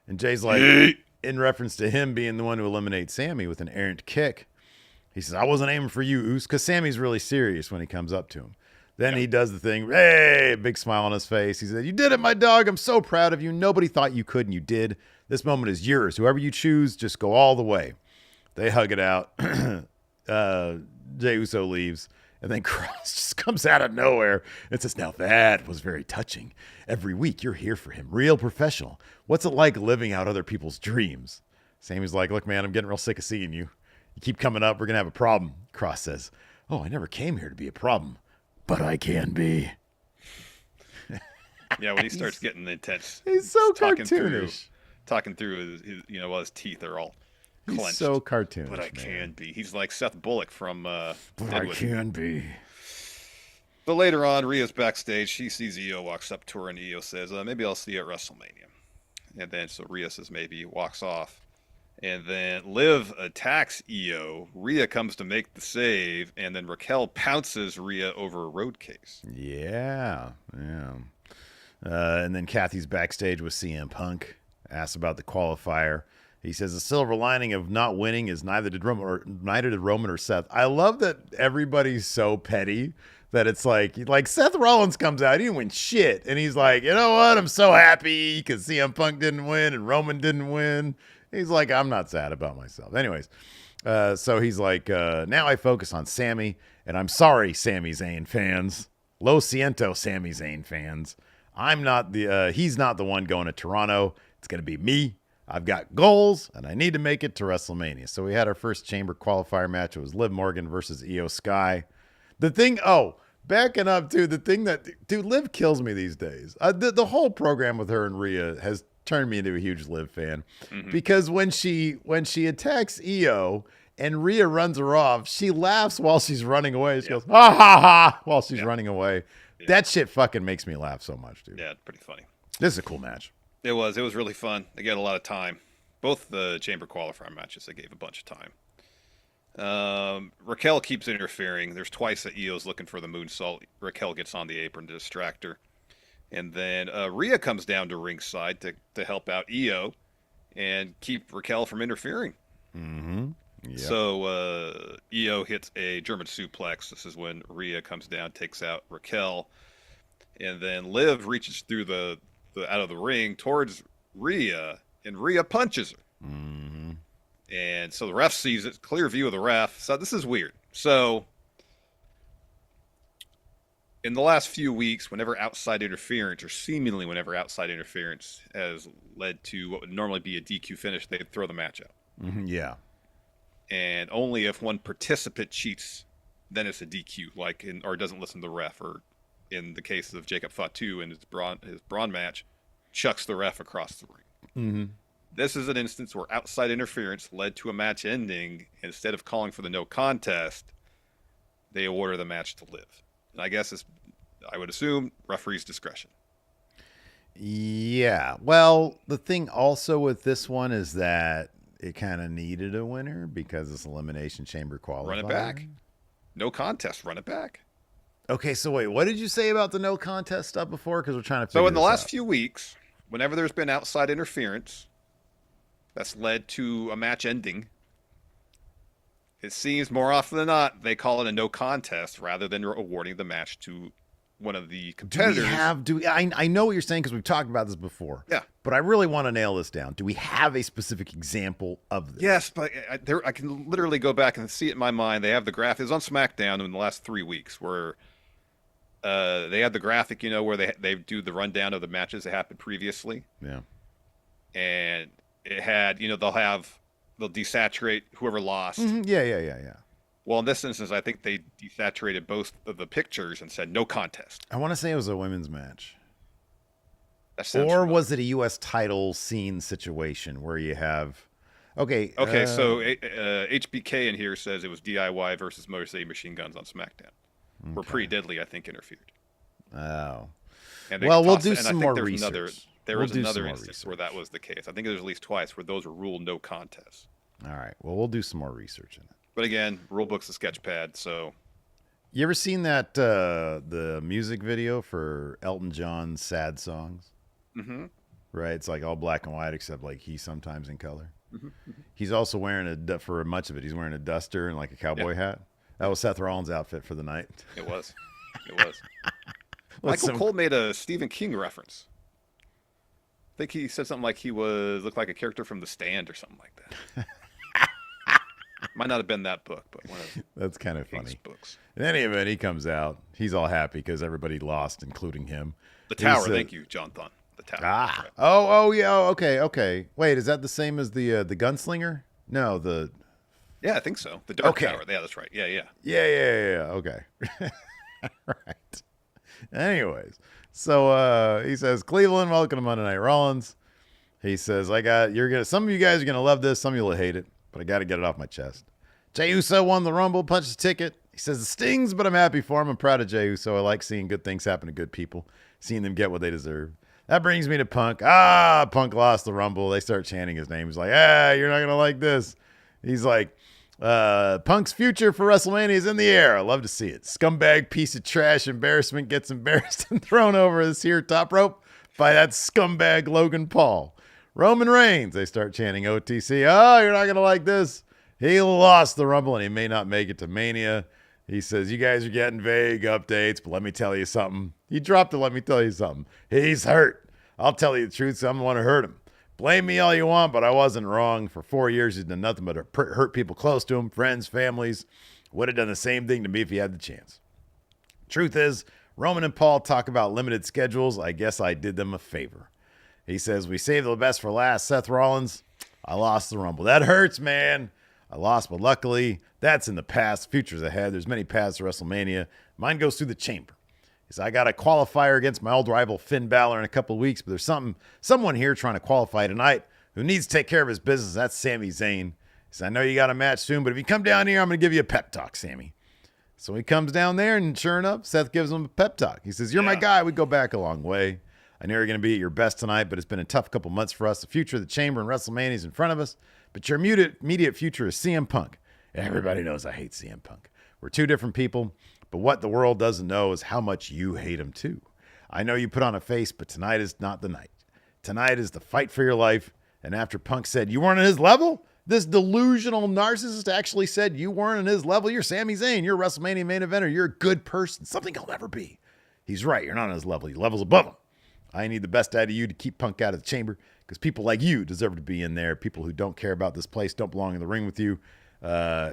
A: And Jay's like, Yeet, in reference to him being the one to eliminate Sammy with an errant kick. He says, I wasn't aiming for you, Oos, because Sammy's really serious when he comes up to him. Then he does the thing, hey, big smile on his face. He said, you did it, my dog. I'm so proud of you. Nobody thought you could, and you did. This moment is yours. Whoever you choose, just go all the way. They hug it out. Jey Uso leaves, and then Cross just comes out of nowhere and says, now that was very touching. Every week you're here for him. Real professional. What's it like living out other people's dreams? Sammy's like, look, man, I'm getting real sick of seeing you. You keep coming up, we're going to have a problem. Cross says, oh, I never came here to be a problem, but I can be.
B: Yeah, when he starts getting intense.
A: He's so cartoonish.
B: Talking through his while his teeth are all clenched.
A: He's so cartoonish,
B: but I can be. He's like Seth Bullock from
A: But I can be.
B: But later on, Rhea's backstage. She sees Io, walks up to her, and Io says, maybe I'll see you at WrestleMania. And then so Rhea says maybe, walks off. And then Liv attacks Io. Rhea comes to make the save, and then Raquel pounces Rhea over a road case.
A: Yeah. And then Kathy's backstage with CM Punk. Asks about the qualifier. He says the silver lining of not winning is neither did Roman or Seth. I love that everybody's so petty that it's like Seth Rollins comes out, he didn't win shit, and he's like, you know what? I'm so happy because CM Punk didn't win and Roman didn't win. He's like, I'm not sad about myself. Anyways, so he's like, now I focus on Sammy, and I'm sorry, Sami Zayn fans. Lo siento, Sami Zayn fans. He's not the one going to Toronto. It's going to be me. I've got goals, and I need to make it to WrestleMania. So we had our first chamber qualifier match. It was Liv Morgan versus Io Sky. Backing up to the thing that, dude, Liv kills me these days. The whole program with her and Rhea has turned me into a huge Liv fan because when she attacks Io and Rhea runs her off, she laughs while she's running away. She goes, ha ha ha, while she's running away. Yeah. That shit fucking makes me laugh so much, dude.
B: Yeah, it's pretty funny.
A: This is a cool match.
B: It was really fun. They got a lot of time. Both the chamber qualifier matches, they gave a bunch of time. Raquel keeps interfering. There's twice that Io's looking for the moonsault. Raquel gets on the apron to distract her. And then Rhea comes down to ringside to help out Io and keep Raquel from interfering.
A: Mm-hmm. Yep.
B: So Io hits a German suplex. This is when Rhea comes down, takes out Raquel. And then Liv reaches through the out of the ring towards Rhea, and Rhea punches her.
A: Mm-hmm.
B: And so the ref sees it, clear view of the ref. So this is weird. So in the last few weeks, whenever outside interference, or seemingly whenever outside interference has led to what would normally be a DQ finish, they'd throw the match out.
A: Mm-hmm. Yeah.
B: And only if one participant cheats, then it's a DQ, or doesn't listen to the ref, or in the case of Jacob Fatu in his Braun match, chucks the ref across the ring.
A: Mm-hmm.
B: This is an instance where outside interference led to a match ending. Instead of calling for the no contest, they awarded the match to Liv. And I guess I would assume, referee's discretion.
A: Yeah. Well, the thing also with this one is that it kind of needed a winner because it's Elimination Chamber qualifier.
B: Run it back. No contest. Run it back.
A: Okay, so wait, what did you say about the no contest stuff before? Because we're trying to figure
B: So in the
A: this
B: last
A: out.
B: few weeks, whenever there's been outside interference that's led to a match ending, it seems more often than not they call it a no contest rather than awarding the match to one of the competitors.
A: I know what you're saying because we've talked about this before.
B: Yeah.
A: But I really want to nail this down. Do we have a specific example of this?
B: Yes, but I can literally go back and see it in my mind. They have the graph. It was on SmackDown in the last 3 weeks where they had the graphic, where they do the rundown of the matches that happened previously.
A: Yeah.
B: And it had, they'll desaturate whoever lost.
A: Mm-hmm. Yeah.
B: Well, in this instance, I think they desaturated both of the pictures and said no contest.
A: I want to say it was a women's match.
B: Or
A: was it a U.S. title scene situation where you have... Okay,
B: so HBK in here says it was DIY versus Motor City Machine Guns on SmackDown. Where Pretty Deadly, I think, interfered.
A: Oh.
B: And
A: we'll do some more research.
B: There was another instance where that was the case. I think there's at least twice where those were ruled no contest.
A: All right. Well, we'll do some more research in it.
B: But again, rule book's a sketch pad, so...
A: You ever seen that the music video for Elton John's Sad Songs?
B: Mm-hmm.
A: Right? It's like all black and white except like he's sometimes in color.
B: Mm-hmm.
A: He's also wearing for much of it, he's wearing a duster and like a cowboy hat. That was Seth Rollins' outfit for the night.
B: It was. Michael Cole made a Stephen King reference. I think he said something like he looked like a character from The Stand or something like that. Might not have been that book, but one of
A: that's kind of funny.
B: Books.
A: In any event, he comes out. He's all happy because everybody lost, including him.
B: The Tower. Thank you, John Thun. The Tower.
A: Ah.
B: Right.
A: Oh, yeah. Okay. Wait, is that the same as the gunslinger? No, the.
B: Yeah, I think so. The Dark Tower. Yeah, that's right. Yeah.
A: Yeah. Okay. Right. Anyways, so he says, Cleveland, welcome to Monday Night Rollins. He says, some of you guys are gonna love this, some of you will hate it, but I gotta get it off my chest. Jey Uso won the Rumble, punched the ticket. He says it stings, but I'm happy for him. I'm proud of Jey Uso. I like seeing good things happen to good people, seeing them get what they deserve. That brings me to Punk. Punk lost the Rumble. They start chanting his name. He's like, you're not gonna like this. He's like, Punk's future for WrestleMania is in the air. I love to see it. Scumbag piece of trash embarrassment gets embarrassed and thrown over this here top rope by that scumbag Logan Paul. Roman Reigns, they start chanting OTC. You're not going to like this. He lost the Rumble and he may not make it to Mania. He says, you guys are getting vague updates, but let me tell you something. He dropped it, let me tell you something. He's hurt. I'll tell you the truth, so I'm the one who hurt him. Blame me all you want, but I wasn't wrong. For 4 years, he's done nothing but hurt people close to him, friends, families. Would have done the same thing to me if he had the chance. Truth is, Roman and Paul talk about limited schedules. I guess I did them a favor. He says, we saved the best for last. Seth Rollins, I lost the Rumble. That hurts, man. I lost, but luckily, that's in the past. Future's ahead. There's many paths to WrestleMania. Mine goes through the chamber. says, I got a qualifier against my old rival Finn Balor in a couple of weeks, but there's someone here trying to qualify tonight who needs to take care of his business. That's Sami Zayn. He says, I know you got a match soon, but if you come down here, I'm going to give you a pep talk, Sami. So he comes down there, and sure enough, Seth gives him a pep talk. He says, you're my guy. We go back a long way. I know you're going to be at your best tonight, but it's been a tough couple months for us. The future of the Chamber and WrestleMania is in front of us, but your immediate future is CM Punk. Everybody knows I hate CM Punk. We're two different people, but what the world doesn't know is how much you hate him too. I know you put on a face, but tonight is not the night. Tonight is the fight for your life. And after Punk said you weren't on his level, this delusional narcissist actually said you weren't on his level. You're Sami Zayn. You're a WrestleMania main eventer. You're a good person. Something he'll never be. He's right. You're not on his level. Your level's above him. I need the best out of you to keep Punk out of the chamber because people like you deserve to be in there. People who don't care about this place don't belong in the ring with you.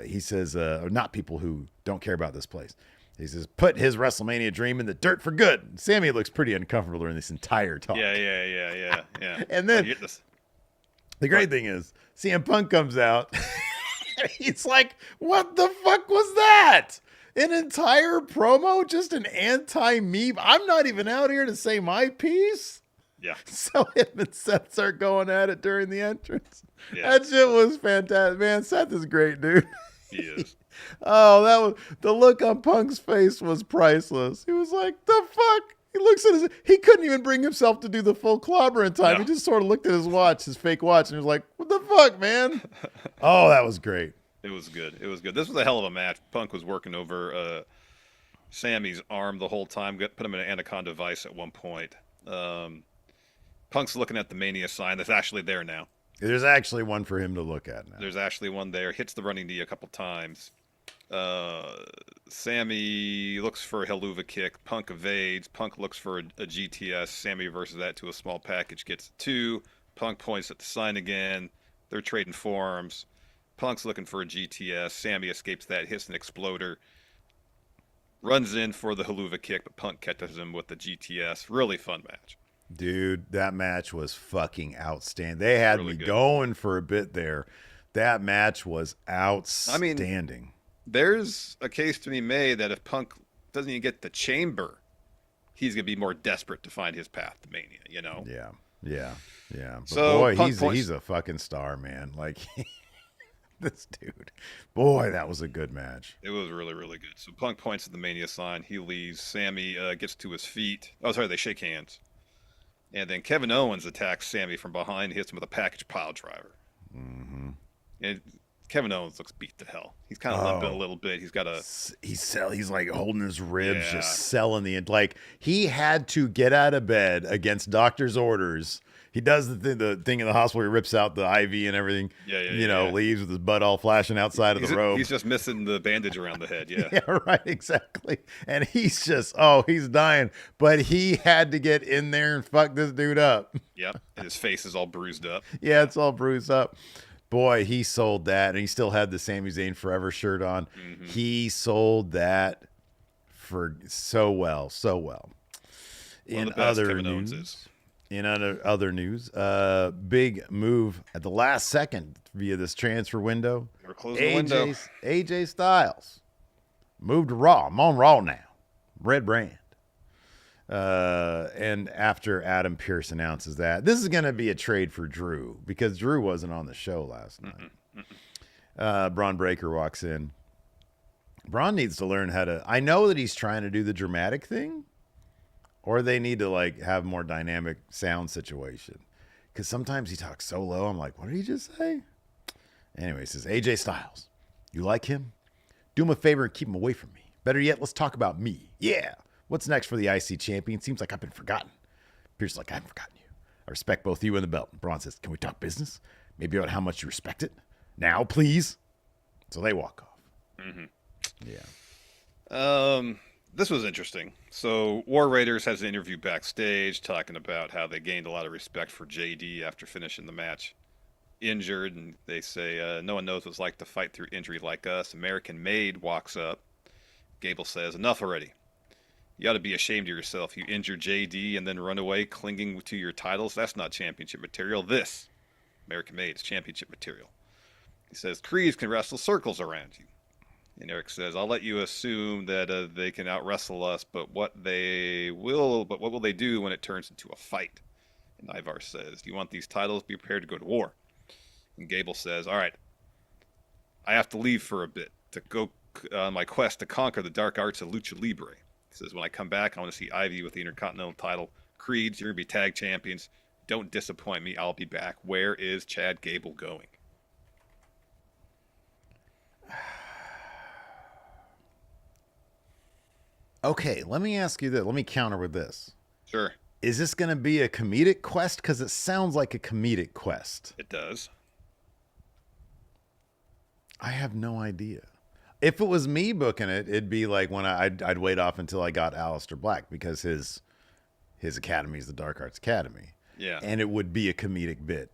A: He says, or not people who don't care about this place. He says, put his WrestleMania dream in the dirt for good. Sammy looks pretty uncomfortable during this entire talk.
B: Yeah.
A: And then the great thing is CM Punk comes out. He's like, what the fuck was that? An entire promo? Just an anti-me? I'm not even out here to say my piece.
B: Yeah.
A: So him and Seth start going at it during the entrance.
B: Yeah.
A: That shit was fantastic. Man, Seth is great, dude.
B: He is.
A: Oh, the look on Punk's face was priceless. He was like, the fuck? He looks at he couldn't even bring himself to do the full clobber in time. No. He just sort of looked at his watch, his fake watch, and he was like, what the fuck, man? Oh, that was great.
B: It was good. This was a hell of a match. Punk was working over Sammy's arm the whole time. Put him in an anaconda vice at one point. Punk's looking at the Mania sign that's actually there now.
A: There's actually one for him to look at now.
B: There's actually one there. Hits the running knee a couple times. Sammy looks for a Helluva kick. Punk evades. Punk looks for a GTS. Sammy reverses that to a small package. Gets a 2. Punk points at the sign again. They're trading forearms. Punk's looking for a GTS. Sammy escapes that, hits an exploder, runs in for the Helluva kick, but Punk catches him with the GTS. Really fun match.
A: Dude, that match was fucking outstanding. They had really me going for a bit there. That match was outstanding. I mean,
B: there's a case to be made that if Punk doesn't even get the chamber, he's going to be more desperate to find his path to Mania, you know?
A: Yeah. But
B: so,
A: boy, he's a fucking star, man. Like... This dude. Boy, that was a good match.
B: It was really, really good. So Punk points at the Mania sign. He leaves. Sammy gets to his feet. Oh, sorry, they shake hands. And then Kevin Owens attacks Sammy from behind, hits him with a package pile driver.
A: Mm-hmm.
B: And Kevin Owens looks beat to hell. He's kind of limping a little bit. He's got a...
A: He's like holding his ribs, just selling the... Like, he had to get out of bed against doctor's orders. He does the thing in the hospital where he rips out the IV and everything. Leaves with his butt all flashing outside of the robe.
B: He's just missing the bandage around the head, yeah.
A: Yeah, right, exactly. And he's just, he's dying. But he had to get in there and fuck this dude up.
B: Yep, and his face is all bruised up.
A: Yeah, it's all bruised up. Boy, he sold that. And he still had the Sami Zayn Forever shirt on. Mm-hmm. He sold that for so well. In other news, big move at the last second via this transfer window.
B: We're closing the window.
A: AJ Styles moved to Raw. I'm on Raw now. Red brand. And after Adam Pearce announces that, this is going to be a trade for Drew because Drew wasn't on the show last night. Braun Breaker walks in. Braun needs to learn how to... I know that he's trying to do the dramatic thing, or they need to have more dynamic sound situation. Because sometimes he talks so low, I'm like, what did he just say? Anyway, he says, AJ Styles, you like him? Do him a favor and keep him away from me. Better yet, let's talk about me. Yeah. What's next for the IC champion? Seems like I've been forgotten. Pierce is like, I haven't forgotten you. I respect both you and the belt. Braun says, can we talk business? Maybe about how much you respect it? Now, please. So they walk off.
B: Mm-hmm.
A: Yeah.
B: This was interesting. So War Raiders has an interview backstage talking about how they gained a lot of respect for JD after finishing the match injured. And they say, no one knows what it's like to fight through injury like us. American Made walks up. Gable says, enough already. You ought to be ashamed of yourself. You injure JD and then run away clinging to your titles. That's not championship material. This, American Made, is championship material. He says, Creeds can wrestle circles around you. And Eric says, "I'll let you assume that they can out wrestle us, but what will they do when it turns into a fight?" And Ivar says, "Do you want these titles? Be prepared to go to war." And Gable says, "All right, I have to leave for a bit to go on my quest to conquer the dark arts of Lucha Libre." He says, "When I come back, I want to see Ivy with the Intercontinental title. Creeds, you're going to be tag champions. Don't disappoint me. I'll be back." Where is Chad Gable going?
A: Okay, let me ask you this. Let me counter with this.
B: Sure.
A: Is this going to be a comedic quest? Because it sounds like a comedic quest.
B: It does.
A: I have no idea. If it was me booking it, it'd be like when I'd wait off until I got Aleister Black, because his academy is the Dark Arts Academy.
B: Yeah.
A: And it would be a comedic bit.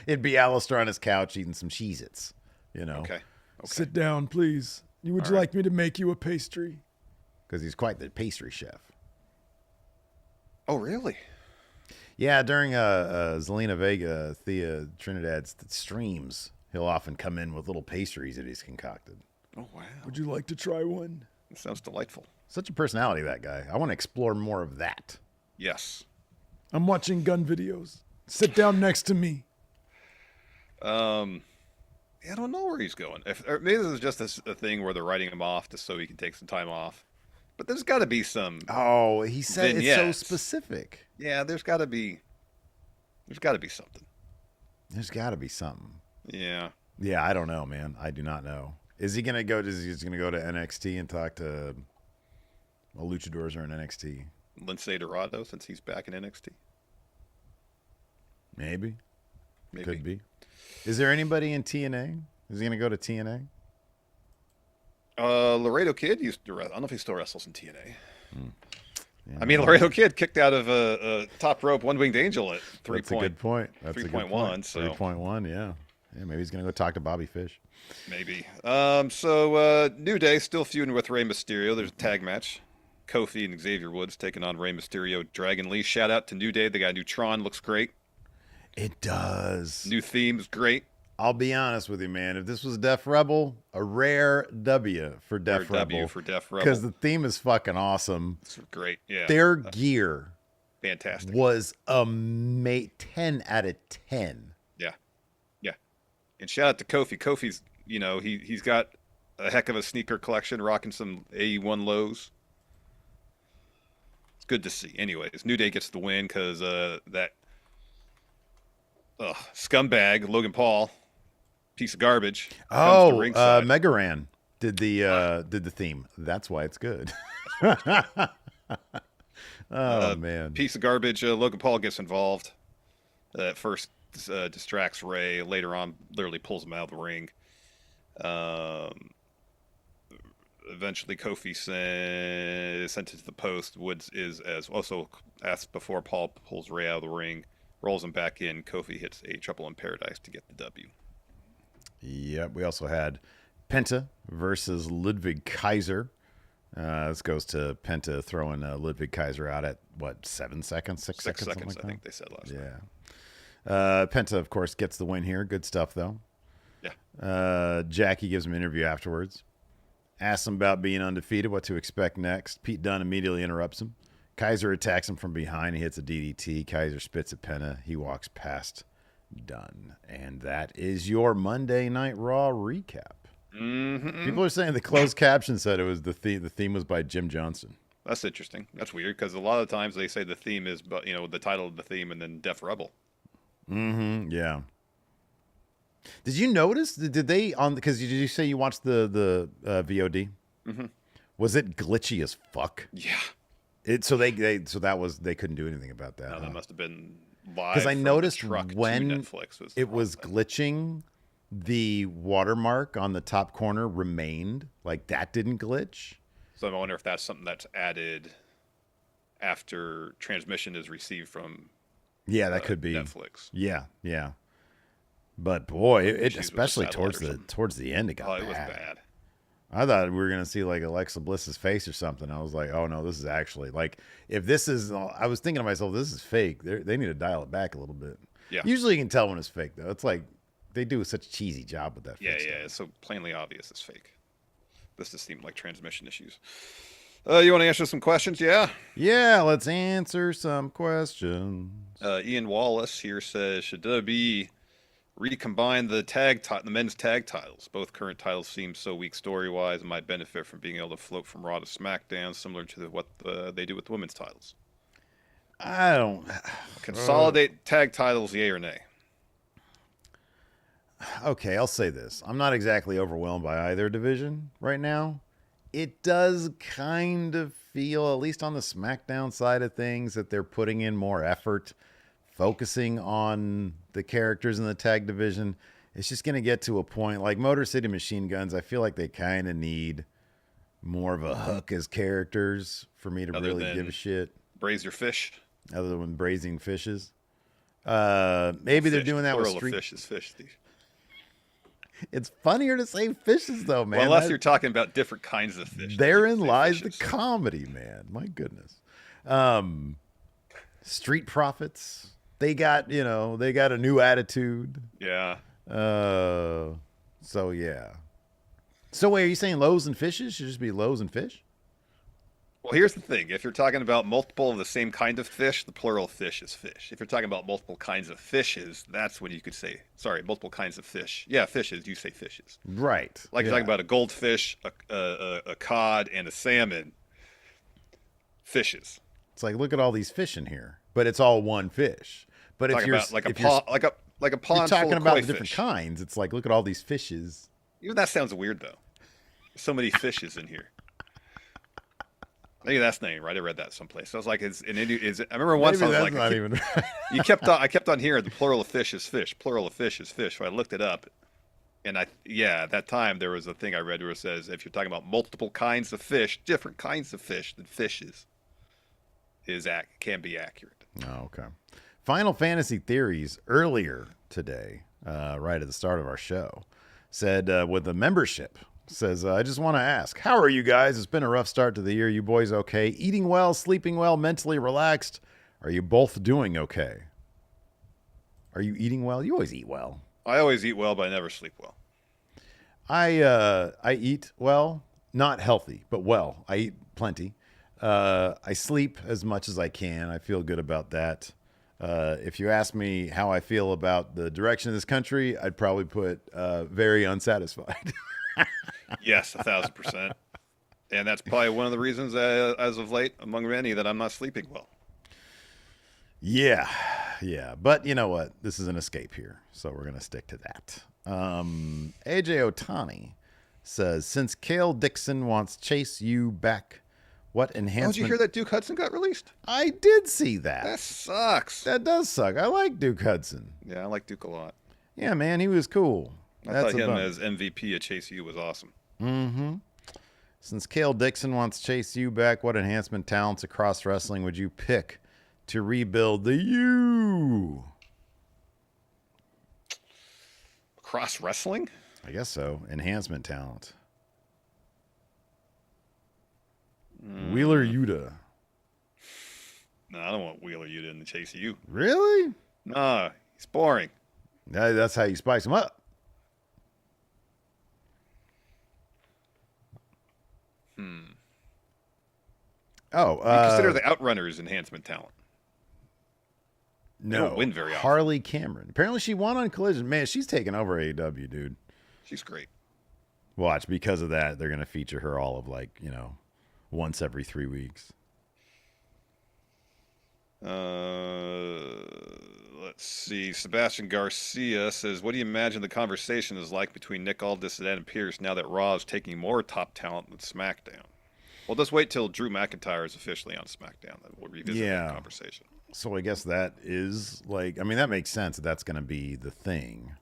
A: It'd be Aleister on his couch eating some Cheez-Its,
B: Okay.
D: Sit down, please. Would you like me to make you a pastry?
A: Because he's quite the pastry chef.
B: Oh, really?
A: Yeah, during Zelina Vega, Thea Trinidad's streams, he'll often come in with little pastries that he's concocted.
B: Oh, wow.
D: Would you like to try one?
B: That sounds delightful.
A: Such a personality, that guy. I want to explore more of that.
B: Yes.
D: I'm watching gun videos. Sit down next to me.
B: I don't know where he's going. Or maybe this is just a thing where they're writing him off just so he can take some time off. But there's got to be some.
A: Oh, he said
B: vignettes.
A: it's so specific.
B: Yeah, there's got to be something.
A: There's got to be something.
B: Yeah.
A: Yeah, I don't know, man. I do not know. Is he gonna go? Is he just gonna go to NXT and talk to luchadors or in NXT?
B: Lince Dorado, since he's back in NXT.
A: Maybe. Could be. Is there anybody in TNA? Is he gonna go to TNA?
B: Laredo Kid used to wrestle. I don't know if he still wrestles in TNA.
A: Yeah,
B: I mean, Laredo Kid kicked out of a top rope one-winged angel at 3
A: That's a good point. That's
B: 3.1. So
A: 3.1, yeah. Yeah, maybe he's gonna go talk to Bobby Fish.
B: maybe. So New Day still feuding with Rey Mysterio. There's a tag match. Kofi and Xavier Woods taking on Rey Mysterio, Dragon Lee. Shout out to New Day. They got a new Tron. Looks great.
A: It does.
B: New theme's great.
A: I'll be honest with you, man. If this was Def Rebel, a rare W for Def Rebel.
B: W for Def Rebel.
A: Because the theme is fucking awesome.
B: It's great. Yeah.
A: Their gear
B: Fantastic.
A: was a 10 out of 10.
B: Yeah. Yeah. And shout out to Kofi. Kofi's, he's got a heck of a sneaker collection, rocking some AE1 lows. It's good to see. Anyways, New Day gets the win because that scumbag, Logan Paul, piece of garbage.
A: Oh, Megaran did the theme. That's why it's good. Man.
B: Piece of garbage. Logan Paul gets involved. At first distracts Ray. Later on, literally pulls him out of the ring. Eventually, Kofi sent it to the post. Woods is as also asked before. Paul pulls Ray out of the ring, rolls him back in. Kofi hits a Trouble in Paradise to get the W.
A: Yep. We also had Penta versus Ludwig Kaiser. This goes to Penta throwing Ludwig Kaiser out at, 7 seconds? 6 seconds?
B: 6 seconds,
A: Like
B: I think they said last night.
A: Yeah. Penta, of course, gets the win here. Good stuff, though.
B: Yeah.
A: Jackie gives him an interview afterwards. Asks him about being undefeated, what to expect next. Pete Dunne immediately interrupts him. Kaiser attacks him from behind. He hits a DDT. Kaiser spits at Penta. He walks past Dunne. And that is your Monday Night Raw recap.
B: Mm-hmm.
A: People are saying the closed caption said it was the theme was by Jim Johnston.
B: That's interesting. That's weird because a lot of times they say the theme is, the title of the theme and then Def Rebel.
A: Mm-hmm. Yeah. Did you notice? Did they because did you say you watched the VOD?
B: Mm-hmm.
A: Was it glitchy as fuck?
B: Yeah.
A: They couldn't do anything about that.
B: No, that must have been live.
A: Because I noticed
B: when
A: Netflix was glitching, the watermark on the top corner remained. Like that didn't glitch.
B: So I wonder if that's something that's added after transmission is received from.
A: Yeah, that could be
B: Netflix.
A: Yeah. But boy, it especially towards the end, it got bad.
B: It was bad.
A: I thought we were gonna see like Alexa Bliss's face or something. I was like, oh no, this is actually like if this is. I was thinking to myself, this is fake. They need to dial it back a little bit.
B: Yeah.
A: Usually you can tell when it's fake though. It's like they do such a cheesy job with that.
B: Yeah, it's so plainly obvious it's fake. This just seemed like transmission issues. You want to answer some questions? Yeah.
A: Yeah, let's answer some questions.
B: Ian Wallace here says, should WWE recombine the men's tag titles? Both current titles seem so weak story-wise and might benefit from being able to float from Raw to SmackDown, similar to what they do with the women's titles.
A: I don't...
B: Consolidate tag titles, yay or nay?
A: Okay, I'll say this. I'm not exactly overwhelmed by either division right now. It does kind of feel, at least on the SmackDown side of things, that they're putting in more effort, focusing on the characters in the tag division. It's just going to get to a point like Motor City Machine Guns. I feel like they kind of need more of a hook as characters for me to really give a shit.
B: Braise your fish.
A: Other than braising fishes. Maybe they're doing that with street.
B: Fish is fish, Steve.
A: It's funnier to say fishes, though, man.
B: Well, unless you're talking about different kinds of fish.
A: Therein lies the comedy, man. My goodness. Street Profits. They got a new attitude.
B: Yeah.
A: So, yeah. So, wait, are you saying loaves and fishes should just be loaves and fish?
B: Well, here's the thing. If you're talking about multiple of the same kind of fish, the plural fish is fish. If you're talking about multiple kinds of fishes, that's when you could say, multiple kinds of fish. Yeah, fishes. You say fishes.
A: Right.
B: Like you're talking about a goldfish, a cod, and a salmon. Fishes.
A: It's like, look at all these fish in here, but it's all one fish. But if you're
B: like a pond
A: you're talking
B: full of
A: about
B: koi
A: the different
B: fish.
A: kinds, it's like, look at all these fishes.
B: Even that sounds weird, though. So many fishes in here. Maybe that's not even right. I read that someplace. I was like, I remember once I was like,
A: not even right.
B: I kept on hearing the plural of fish is fish. Plural of fish is fish. So I looked it up, and at that time there was a thing I read where it says if you're talking about multiple kinds of fish, different kinds of fish than fishes, can be accurate.
A: Oh, okay. Final Fantasy Theories earlier today, right at the start of our show, said with the membership. Says, I just want to ask, how are you guys? It's been a rough start to the year. You boys okay? Eating well, sleeping well, mentally relaxed? Are you both doing okay? Are you eating well? You always eat well.
B: I always eat well, but I never sleep well.
A: I eat well, not healthy, but well. I eat plenty. I sleep as much as I can. I feel good about that. If you ask me how I feel about the direction of this country, I'd probably put very unsatisfied.
B: Yes, 1,000%. And that's probably one of the reasons, as of late, among many, that I'm not sleeping well.
A: Yeah. But you know what? This is an escape here, so we're going to stick to that. AJ Otani says, since Cale Dixon wants Chase U back, what enhancement...
B: Did you hear that Duke Hudson got released?
A: I did see that.
B: That sucks.
A: That does suck. I like Duke Hudson.
B: Yeah, I like Duke a lot.
A: Yeah, man, he was cool.
B: I thought him as MVP at Chase U was awesome.
A: Mm-hmm. Since Cale Dixon wants Chase U back, what enhancement talents across wrestling would you pick to rebuild the U?
B: Across wrestling?
A: I guess so. Enhancement talent. Wheeler Yuta.
B: No, I don't want Wheeler Yuta in the Chase U.
A: Really?
B: No, he's boring.
A: That's how you spice him up. Oh,
B: consider the Outrunners enhancement talent.
A: No,
B: they don't win very often.
A: Harley Cameron. Apparently, she won on Collision. Man, she's taking over AEW, dude.
B: She's great.
A: Watch, because of that, they're going to feature her all of once every 3 weeks.
B: Let's see. Sebastian Garcia says, what do you imagine the conversation is like between Nick Aldis and Adam Pearce now that Raw is taking more top talent than SmackDown? Well, just wait till Drew McIntyre is officially on SmackDown. Then we'll revisit that conversation.
A: So I guess that is that makes sense. That's going to be the thing.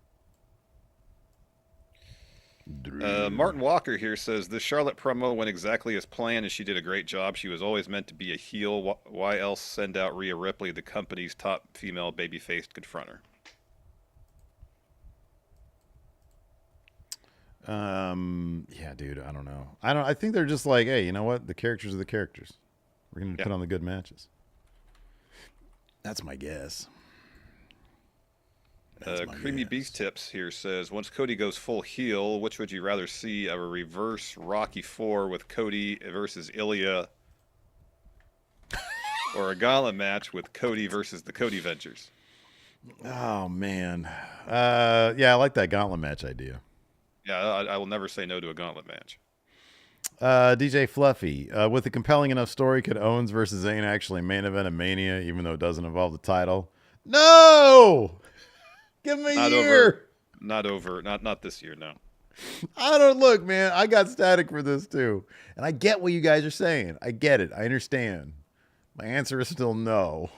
B: Martin Walker here says, this Charlotte promo went exactly as planned and she did a great job. She was always meant to be a heel. Why else send out Rhea Ripley, the company's top female babyface confronter?
A: Yeah, dude, I don't know. I think they're just like, hey, you know what? The characters are the characters. We're going to put on the good matches. That's my guess.
B: Creamy Beef Tips here says, once Cody goes full heel, which would you rather see, a reverse Rocky 4 with Cody versus Ilya, or a gauntlet match with Cody versus the Cody Vengers?
A: Oh, man. Yeah, I like that gauntlet match idea.
B: Yeah, I will never say no to a gauntlet match.
A: DJ Fluffy, with a compelling enough story, could Owens versus Zayn actually main event a Mania, even though it doesn't involve the title? No! Give me a year.
B: Not this year, no.
A: I don't look, man. I got static for this too. And I get what you guys are saying. I get it. I understand. My answer is still no.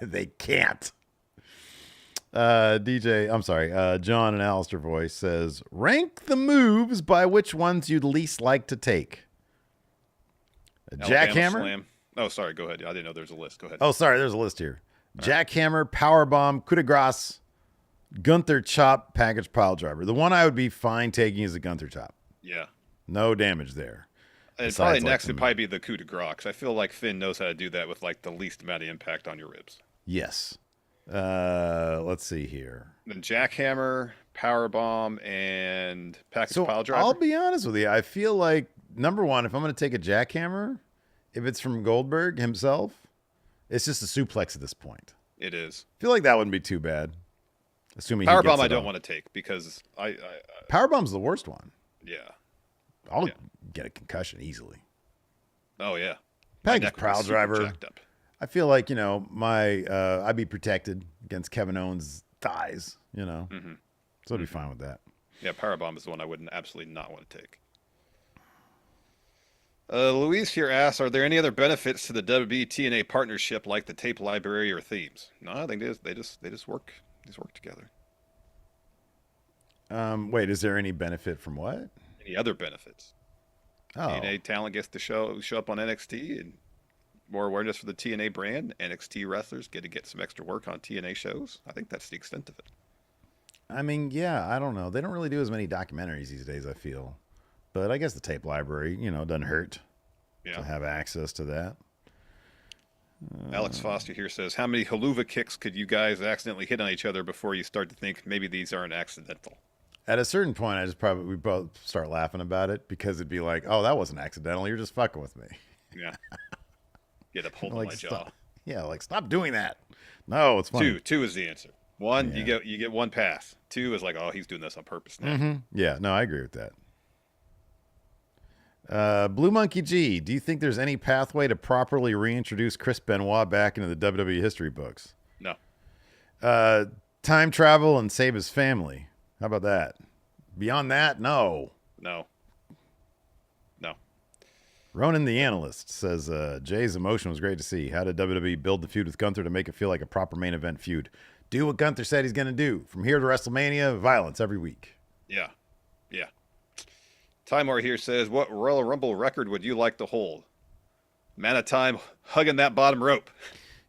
A: They can't. John and Alistair Voice says, rank the moves by which ones you'd least like to take. A jackhammer?
B: Slam. Oh, sorry. Go ahead. I didn't know there's a list. Go ahead.
A: Oh, sorry. There's a list here. Jackhammer, powerbomb, coup de grace, Gunther chop, package pile driver. The one I would be fine taking is a Gunther chop.
B: Yeah.
A: No damage there.
B: And probably next would probably be the coup de grace, because I feel like Finn knows how to do that with like the least amount of impact on your ribs.
A: Yes. Let's see here.
B: Then jackhammer, powerbomb, and package pile driver.
A: I'll be honest with you. I feel like, number one, if I'm going to take a jackhammer, if it's from Goldberg himself, it's just a suplex at this point.
B: It is.
A: I feel like that wouldn't be too bad. Assuming
B: powerbomb, I don't want to take because I
A: powerbomb's the worst one.
B: Yeah.
A: I'll get a concussion easily.
B: Oh yeah.
A: Package pile driver. I feel like, I'd be protected against Kevin Owens' thighs, So I'd be fine with that.
B: Yeah, powerbomb is the one I wouldn't absolutely not want to take. Louise here asks, are there any other benefits to the WWE TNA partnership like the tape library or themes? No, I think they just work together.
A: Wait, is there any benefit from what?
B: Any other benefits?
A: Oh.
B: TNA talent gets to show up on NXT and more awareness for the TNA brand. NXT wrestlers get to get some extra work on TNA shows. I think that's the extent of it.
A: I mean, yeah, I don't know. They don't really do as many documentaries these days, I feel. But I guess the tape library, doesn't hurt to have access to that.
B: Alex Foster here says, how many haluva kicks could you guys accidentally hit on each other before you start to think maybe these aren't accidental?
A: At a certain point, we both start laughing about it because it'd be like, oh, that wasn't accidental. You're just fucking with me.
B: Yeah. Get up holding my jaw.
A: Yeah, stop doing that. No, it's funny.
B: Two is the answer. One, you get one pass. Two is like, oh, he's doing this on purpose now.
A: Mm-hmm. Yeah, no, I agree with that. Blue Monkey G, do you think there's any pathway to properly reintroduce Chris Benoit back into the WWE history books?
B: No.
A: Time travel and save his family. How about that? Beyond that, no. Ronan the Analyst says, Jay's emotion was great to see. How did WWE build the feud with Gunther to make it feel like a proper main event feud? Do what Gunther said he's going to do. From here to WrestleMania, violence every week.
B: Yeah. Timor here says, what Royal Rumble record would you like to hold? Amount of time hugging that bottom rope.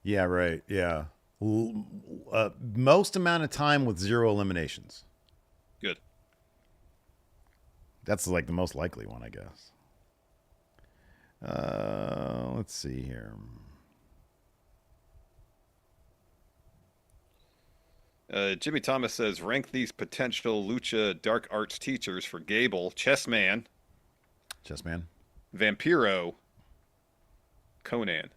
A: Yeah, right. Yeah. Most amount of time with 0 eliminations.
B: Good.
A: That's like the most likely one, I guess. Let's see here.
B: Jimmy Thomas says, rank these potential lucha dark arts teachers for Gable: Chessman, Vampiro, Conan.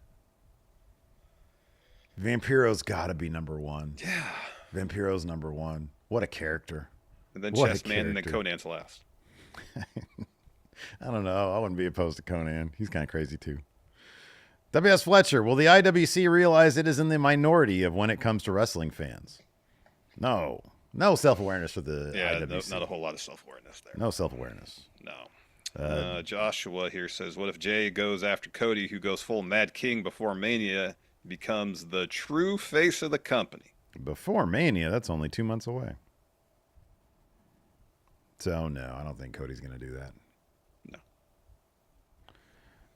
A: Vampiro's got to be number one.
B: Yeah.
A: Vampiro's number one. What a character.
B: And then Chessman, and then Conan's last.
A: I don't know. I wouldn't be opposed to Conan. He's kind of crazy too. W.S. Fletcher, will the IWC realize it is in the minority of when it comes to wrestling fans? No self-awareness for the IWC.
B: Not a whole lot of self-awareness there.
A: No self-awareness.
B: No. Joshua here says, what if Jay goes after Cody, who goes full Mad King before Mania, becomes the true face of the company?
A: Before Mania, that's only 2 months away. So, no, I don't think Cody's going to do that.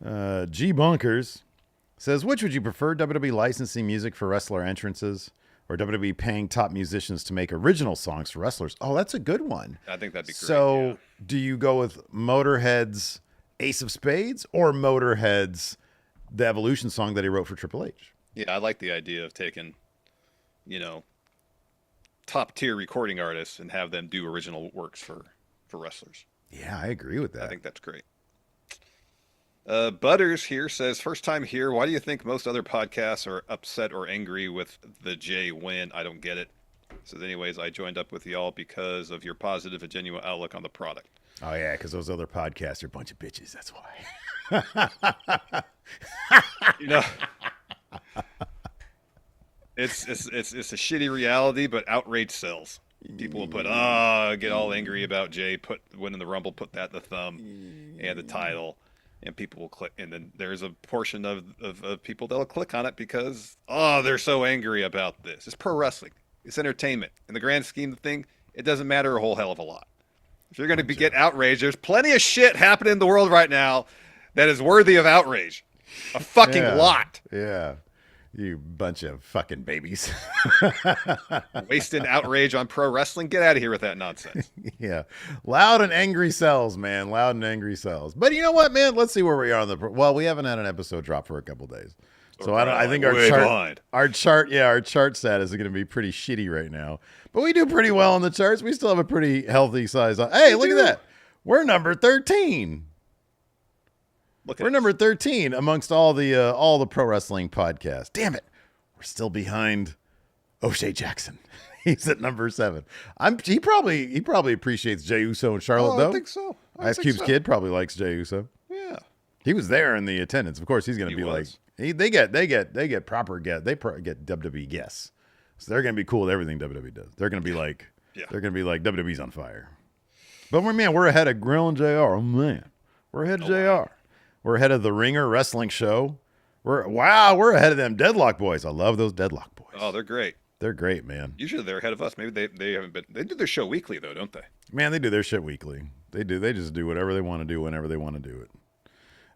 B: No.
A: G Bunkers says, which would you prefer, WWE licensing music for wrestler entrances or WWE paying top musicians to make original songs for wrestlers? Oh, that's a good one.
B: I think that'd be great.
A: So do you go with Motorhead's Ace of Spades or Motorhead's The Evolution song that he wrote for Triple H?
B: Yeah, I like the idea of taking, top tier recording artists and have them do original works for wrestlers.
A: Yeah, I agree with that.
B: I think that's great. Butters here says, first time here. Why do you think most other podcasts are upset or angry with the Jey win? I don't get it. Says, anyways, I joined up with y'all because of your positive and genuine outlook on the product.
A: Oh yeah, because those other podcasts are a bunch of bitches. That's why.
B: You know, it's a shitty reality, but outrage sells. People will put get all angry about Jey winning the Rumble, put that in the thumb and the title, and people will click. And then there's a portion of people that'll click on it because they're so angry about this. It's pro wrestling. It's entertainment. In the grand scheme of the thing, it doesn't matter a whole hell of a lot. If you're going to get outraged, there's plenty of shit happening in the world right now that is worthy of outrage. A fucking lot.
A: Yeah. You bunch of fucking babies.
B: Wasting outrage on pro wrestling. Get out of here with that nonsense.
A: Yeah. Loud and angry sells, man. Loud and angry sells. But you know what, man? Let's see where we are on well, we haven't had an episode drop for a couple days. So I think our chart status is going to be pretty shitty right now. But we do pretty well on the charts. We still have a pretty healthy size. Hey, look at that. We're number 13. We're number 13 amongst all the pro wrestling podcasts. Damn it. We're still behind O'Shea Jackson. He's at number 7. He probably appreciates Jey Uso and Charlotte, though.
B: I think so.
A: Ice Cube's kid probably likes Jey Uso.
B: Yeah.
A: He was there in the attendance. Of course, he's going to be like, they get proper guests. They get WWE guests. So they're going to be cool with everything WWE does. They're going to be like, WWE's on fire. But we're ahead of Grill and JR. Oh man, we're ahead of JR. We're ahead of the Ringer Wrestling Show. We're ahead of them Deadlock Boys. I love those Deadlock Boys.
B: Oh, they're great.
A: They're great, man.
B: Usually they're ahead of us. Maybe they haven't been. They do their show weekly though, don't they?
A: Man, they do their shit weekly. They do. They just do whatever they want to do whenever they want to do it.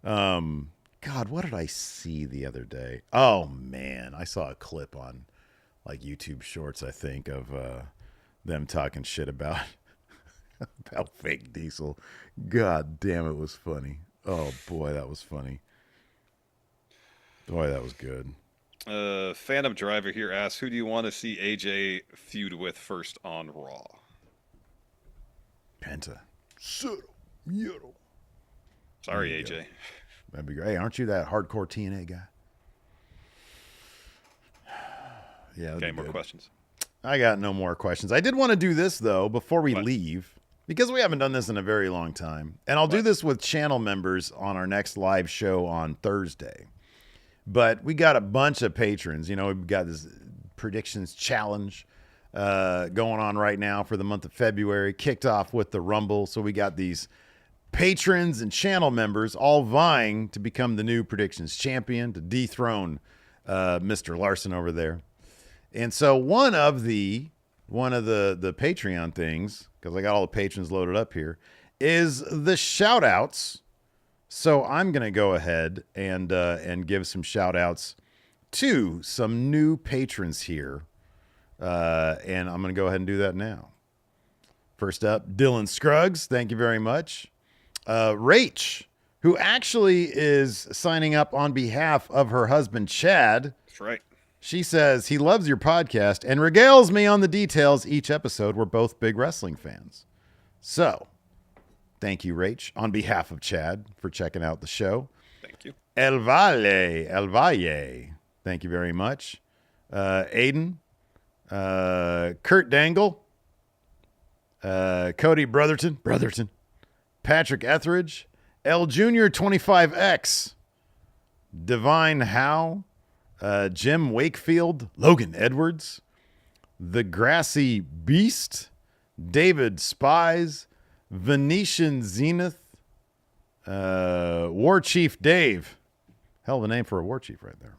A: God, what did I see the other day? Oh man, I saw a clip on like YouTube Shorts, I think, of them talking shit about fake Diesel. God damn, it was funny. Oh boy, that was funny. Boy, that was good.
B: Phantom Driver here asks, who do you want to see AJ feud with first on Raw?
A: Penta.
B: Sorry, AJ.
A: That'd be great. Hey, aren't you that hardcore TNA guy? Yeah.
B: Okay, more questions.
A: I got no more questions. I did want to do this, though, before we leave, because we haven't done this in a very long time. And I'll do this with channel members on our next live show on Thursday. But we got a bunch of patrons. You know, we've got this predictions challenge going on right now for the month of February, kicked off with the Rumble. So we got these patrons and channel members all vying to become the new predictions champion, to dethrone Mr. Larson over there. And so one of the Patreon things, because I got all the patrons loaded up here, is the shoutouts. So I'm going to go ahead and give some shoutouts to some new patrons here. And I'm going to go ahead and do that now. First up, Dylan Scruggs. Thank you very much. Rach, who actually is signing up on behalf of her husband, Chad.
B: That's right.
A: She says he loves your podcast and regales me on the details each episode. We're both big wrestling fans. So, thank you, Rach, on behalf of Chad for checking out the show.
B: Thank you.
A: El Valle. Thank you very much. Aiden. Kurt Dangle. Cody Brotherton. Patrick Etheridge. L Jr. 25X. Divine Howe. Jim Wakefield, Logan Edwards, The Grassy Beast, David Spies, Venetian Zenith, War Chief Dave. Hell of a name for a war chief right there.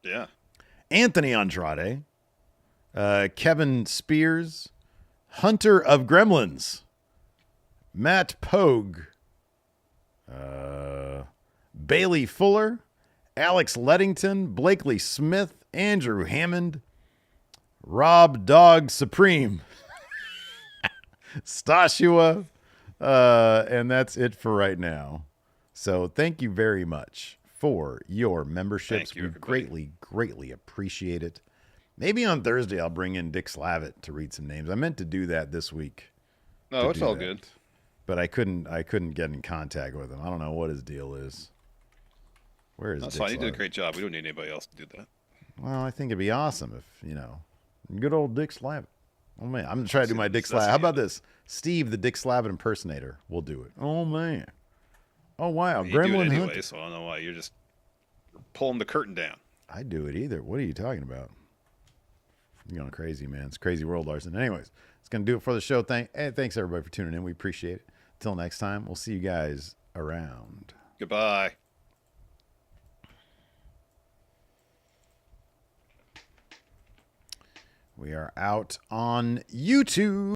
B: Yeah.
A: Anthony Andrade, Kevin Spears, Hunter of Gremlins, Matt Pogue, Bailey Fuller, Alex Leddington, Blakely Smith, Andrew Hammond, Rob Dog Supreme, Stashua, and that's it for right now. So thank you very much for your memberships.
B: Thank you,
A: we greatly, greatly appreciate it. Maybe on Thursday I'll bring in Dick Slavitt to read some names. I meant to do that this week.
B: No, it's all good.
A: But I couldn't get in contact with him. I don't know what his deal is. Where is
B: That's
A: Dick
B: fine. You did a
A: Slavitt?
B: great job. We don't need anybody else to do that.
A: Well, I think it'd be awesome if, good old Dick Slavitt. Oh, man. I'm going to try to do my Dick Slavitt. How about this? Steve, the Dick Slavitt impersonator, will do it. Oh, man. Oh, wow.
B: You do it
A: Gremlin
B: anyway,
A: Hunter.
B: so I don't know why. You're just pulling the curtain down.
A: I do it either. What are you talking about? You're going crazy, man. It's a crazy world, Larson. Anyways, it's going to do it for the show. Thanks, everybody, for tuning in. We appreciate it. Till next time, we'll see you guys around.
B: Goodbye.
A: We are out on YouTube.